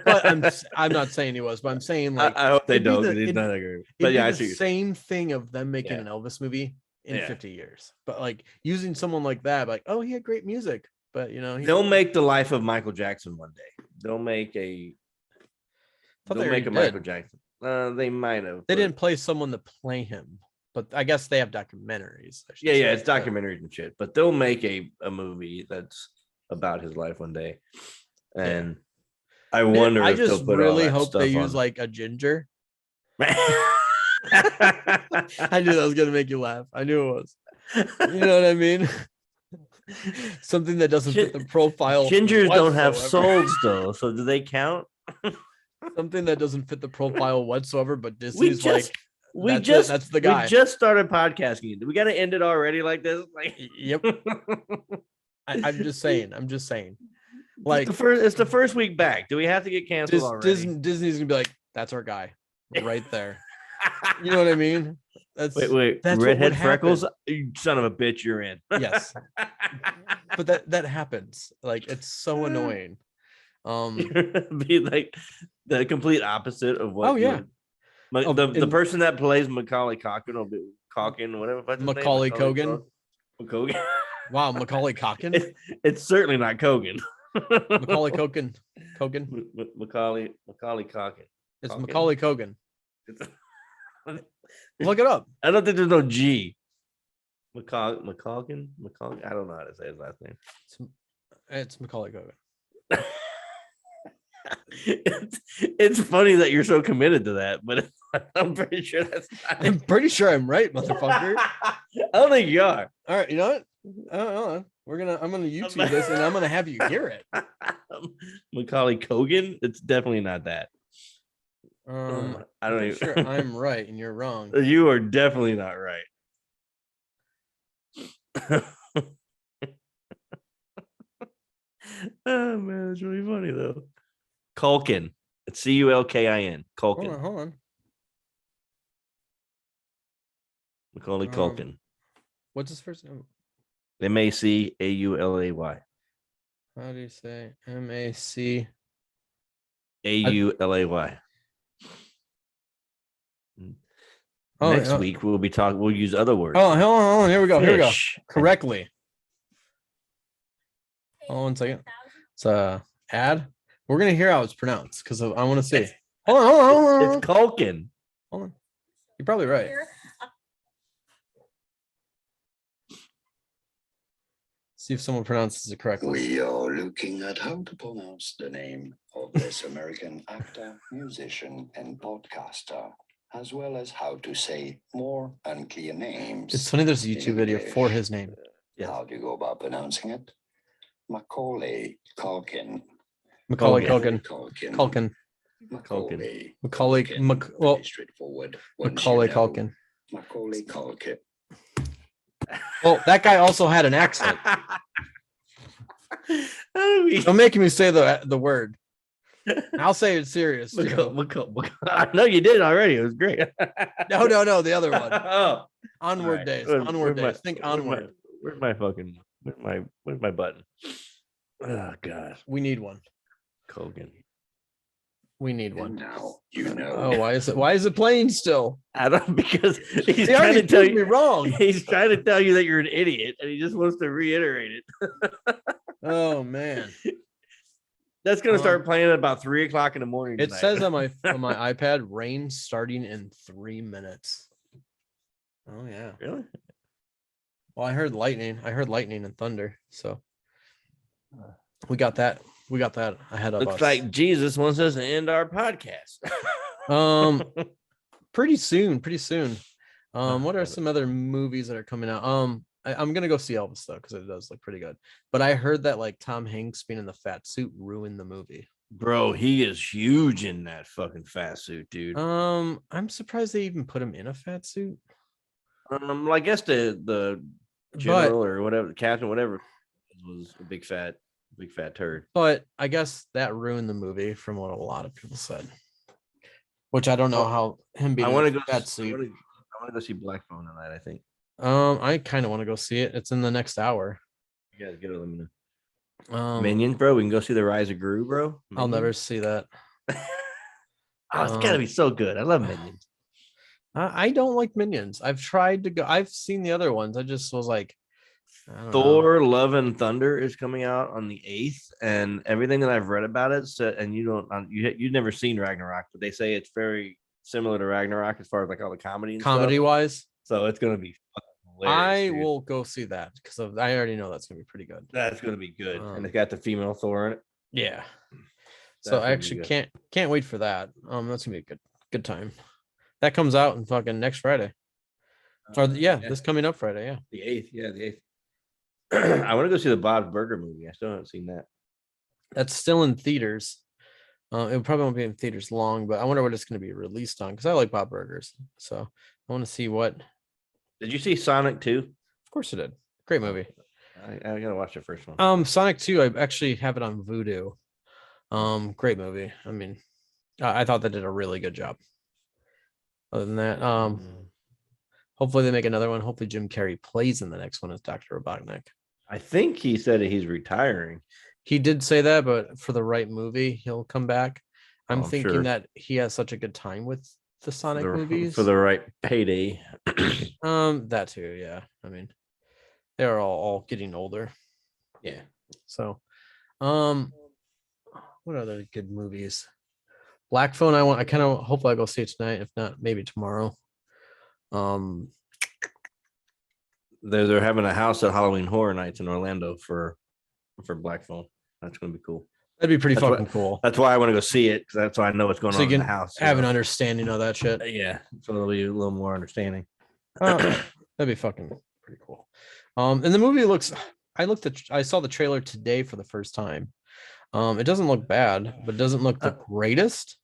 but singer. I'm not saying he was, but I'm saying like I hope they it'd be don't, the because he's not that great. But it'd be yeah, I the see what you're saying. same thing of them making Yeah. an Elvis movie in Yeah. 50 years. But like using someone like that, like, oh, he had great music, but They'll make the life of Michael Jackson one day. They'll make a thought they already Michael did. Jackson. They might have. They But didn't play someone to play him, but I guess they have documentaries. I should yeah, say, it's but documentaries and shit. But they'll make a movie that's about his life one day. yeah. And I wonder I if they'll just put all really that hope they stuff use on. like a ginger. I knew that was gonna make you laugh. I knew it was. You know what I mean? Something that doesn't fit the profile. Gingers don't have whatsoever. souls, though. So do they count? Something that doesn't fit the profile whatsoever. But We Disney's like, just we just that's the we guy. just started podcasting. We got to end it already like this. Like, Yep. I'm just saying. I'm just saying. It's Like it's the first week back. Do we have to get canceled already? Disney's gonna be like, that's our guy, right there. You know what I mean? Wait. That's what would Redhead happen. freckles, you son of a bitch, you're in. Yes, but that happens. Like it's so annoying. Be like the complete opposite of what. Oh yeah. The person that plays Macaulay Culkin will be Culkin, whatever. What's his name? Macaulay Culkin. Culkin. Wow, Macaulay Culkin. It's certainly not Kogan. Macaulay Culkin. Macaulay Culkin. It's Culkin? Macaulay Culkin. Look it up. I don't think there's no G. McColgan. I don't know how to say his last name. It's Macaulay Culkin. It's funny that you're so committed to that, but I'm pretty sure that's not I'm pretty sure I'm right, motherfucker. I don't think you are. All right, you know what? Hold on. I'm gonna YouTube this and I'm gonna have you hear it. Macaulay Culkin. It's definitely not that. I don't even. Sure, I'm right and you're wrong. You are definitely not right. Oh man, it's really funny though. Culkin. It's Culkin. Culkin. Hold on. Macaulay Culkin. What's his first name? Macaulay. How do you say MAC? Aulay. Oh, Next yeah. week we'll be talking. We'll use other words. Oh, hold on. Here we go. Here we go. Fish. Correctly. Hold on 1 second. It's ad. We're gonna hear how it's pronounced because I want to see. Hold on, hold on, hold on. It's Culkin. Hold on. You're probably right. See if someone pronounces it correctly. We are looking at how to pronounce the name of this American actor, musician, and podcaster, as well as how to say more unclear names. It's funny there's a YouTube video for his name. Yes. How do you go about pronouncing it? Macaulay Culkin. Macaulay Culkin. Culkin. Culkin. Culkin. Macaulay. Macaulay. Well, Very straightforward. Once Macaulay you know, Culkin. Macaulay Culkin. Well, that guy also had an accent. Don't make me say the word. I'll say it serious. Too. I know you did already. It was great. No, the other one. Oh, Onward right. days. Where's Onward my- days. Think onward. Where's my button? Oh god, We need one. Culkin. We need And one. now you know. Oh, why is it playing still? I don't because he's He trying already to tell proved me you wrong. He's trying to tell you that you're an idiot, and he just wants to reiterate it. Oh man. That's gonna start playing at about 3:00 in the morning. It tonight. says on my iPad, rain starting in 3 minutes. Oh yeah. Really? Well, I heard lightning. and thunder. So we got that. We got that ahead of Looks us. like Jesus wants us to end our podcast. Pretty soon. What are some other movies that are coming out? I'm gonna go see Elvis though, because it does look pretty good. But I heard that like Tom Hanks being in the fat suit ruined the movie. Bro, he is huge in that fucking fat suit, dude. I'm surprised they even put him in a fat suit. Well, I guess the general or whatever, the captain, whatever, was a big fat turd. But I guess that ruined the movie from what a lot of people said. Which I don't know how him being I want to in a go. fat I suit. want to go see Black Phone tonight. I think. I kind of want to go see it. It's in the next hour. You guys get it. Let me know. Um, Minions, bro. We can go see the Rise of Gru, bro. I'll never Minions. see that. Oh, it's gotta be so good. I love Minions. I don't like Minions. I've tried to go. I've seen the other ones. I just was like, I don't know. Thor: Love and Thunder is coming out on the 8th, and everything that I've read about it. So, and you've never seen Ragnarok, but they say it's very similar to Ragnarok as far as like all the comedy and Comedy stuff. wise, So it's gonna be fucking I hilarious, dude. will go see that because I already know that's gonna be pretty good. That's gonna be good, and Um, it's got the female Thor in it. Yeah. So That's I gonna be actually good. can't wait for that. That's gonna be a good time. That comes out in fucking next Friday. This coming up Friday. Yeah. The 8th. Yeah, the 8th. I want to go see the Bob's Burger movie. I still haven't seen that. That's still in theaters. It probably won't be in theaters long, but I wonder what it's going to be released on because I like Bob Burgers. So I want to see what. Did you see Sonic 2? Of course it did. Great movie. I gotta watch the first one. Sonic 2, I actually have it on Vudu. Great movie. I mean, I thought they did a really good job. Other than that, hopefully they make another one. Hopefully Jim Carrey plays in the next one as Dr. Robotnik. I think he said he's retiring. He did say that, but for the right movie, he'll come back. I'm I'm thinking sure. that he has such a good time with the Sonic movies. For the right payday. That too, yeah. I mean, they're all getting older. Yeah. So, what other good movies? Black Phone. I kind of hopefully I'll go see it tonight. If not, maybe tomorrow. They're having a house at Halloween Horror Nights in Orlando for Black Phone. That's gonna be cool. That'd be pretty That's fucking cool. That's why I want to go see it, because that's why I know what's going So on you in can the house. have an understanding of that shit. Yeah, so there'll be a little more understanding. That'd be fucking pretty cool. And the movie looks. I saw the trailer today for the first time. It doesn't look bad, but it doesn't look the greatest.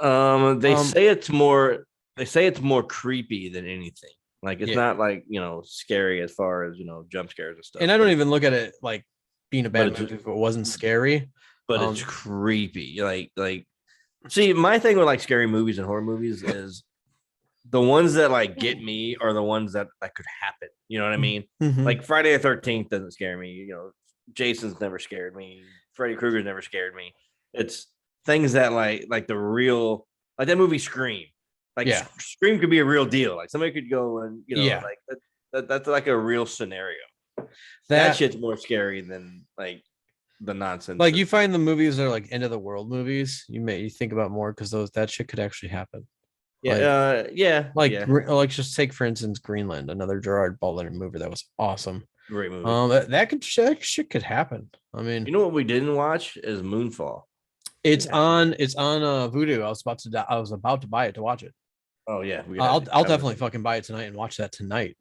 They say it's more creepy than anything. Like it's not like scary as far as jump scares and stuff. And I don't even look at it like being a bad But movie if it wasn't scary. But it's creepy. Like see, my thing with like scary movies and horror movies is the ones that like get me are the ones that could happen. You know what I mean? Mhm. Like Friday the 13th doesn't scare me. Jason's never scared me. Freddy Krueger's never scared me. It's things that like the real, like that movie Scream. Like Yeah. Scream could be a real deal. Like somebody could go and Yeah. like that's like a real scenario. That That shit's more scary than like the nonsense. like you find the movies are like end of the world movies. You think about more because that shit could actually happen. Yeah, Like just take for instance Greenland, another Gerard Butler movie that was awesome. great movie. That shit could happen. I mean, You know what we didn't watch is Moonfall. it's Yeah. on Vudu. I was about to buy it to watch it. Oh yeah, I'll definitely fucking buy it tonight and watch that tonight.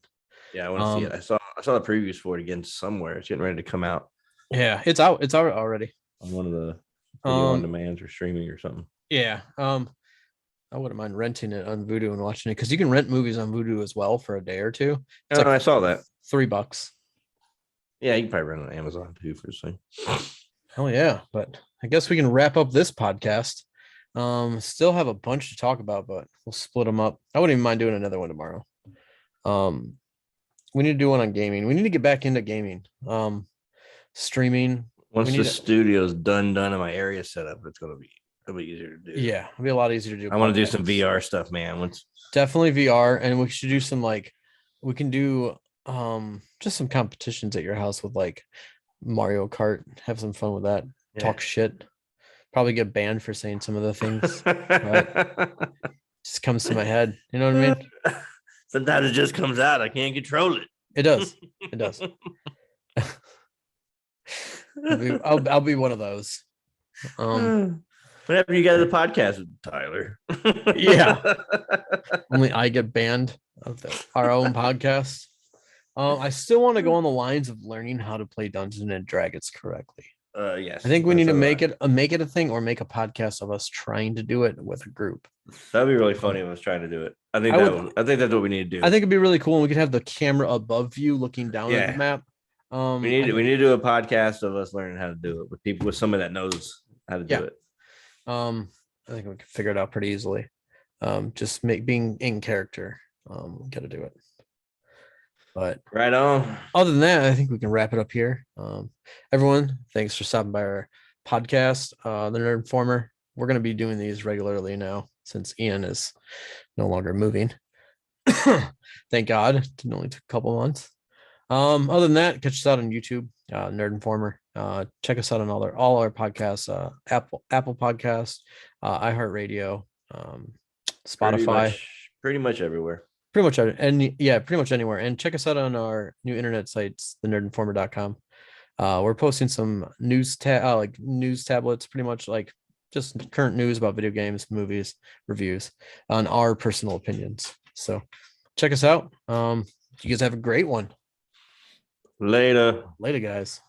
Yeah, I want to see it. I saw the previews for it again somewhere. It's getting ready to come out Yeah, it's out. It's out already. on one of the video on demands or streaming or something. Yeah. I wouldn't mind renting it on Vudu and watching it because you can rent movies on Vudu as well for a day or two. It's I saw that. $3. Yeah, you can probably rent it on Amazon too for this thing. Hell yeah. But I guess we can wrap up this podcast. Still have a bunch to talk about, but we'll split them up. I wouldn't even mind doing another one tomorrow. We need to do one on gaming. We need to get back into gaming. Streaming. Once the studio's done in my area setup, it'll be easier to do. Yeah, it'll be a lot easier to do. I want to do some VR stuff, man. Definitely VR, and we should do some we can do just some competitions at your house with like Mario Kart. Have some fun with that. Yeah. Talk shit. Probably get banned for saying some of the things. Just comes to my head. You know what I mean? Sometimes it just comes out. I can't control it. It does. It does. I'll be one of those. Whenever you guys a podcast with Tyler. Yeah. Only I get banned of our own podcast. I still want to go on the lines of learning how to play Dungeons and Dragons correctly. Yes. I think we need to make it a thing or make a podcast of us trying to do it with a group. That'd be really funny if I was trying to do it. I think that's what we need to do. I think it'd be really cool. And we could have the camera above you looking down at the map. We need to do a podcast of us learning how to do it with people, with someone that knows how to do it. I think we can figure it out pretty easily. Just being in character. Got to do it. But right on. Other than that, I think we can wrap it up here. Everyone, thanks for stopping by our podcast. The Nerd Informer. We're going to be doing these regularly now since Ian is no longer moving. Thank God. It only took a couple months. Other than that, catch us out on YouTube, Nerd Informer. Check us out on all our podcasts, Apple Podcasts, iHeartRadio, Spotify, pretty much everywhere. Pretty much anywhere. And check us out on our new internet sites, thenerdinformer.com. We're posting some news tablets, pretty much like just current news about video games, movies, reviews on our personal opinions. So check us out. You guys have a great one. Later, guys.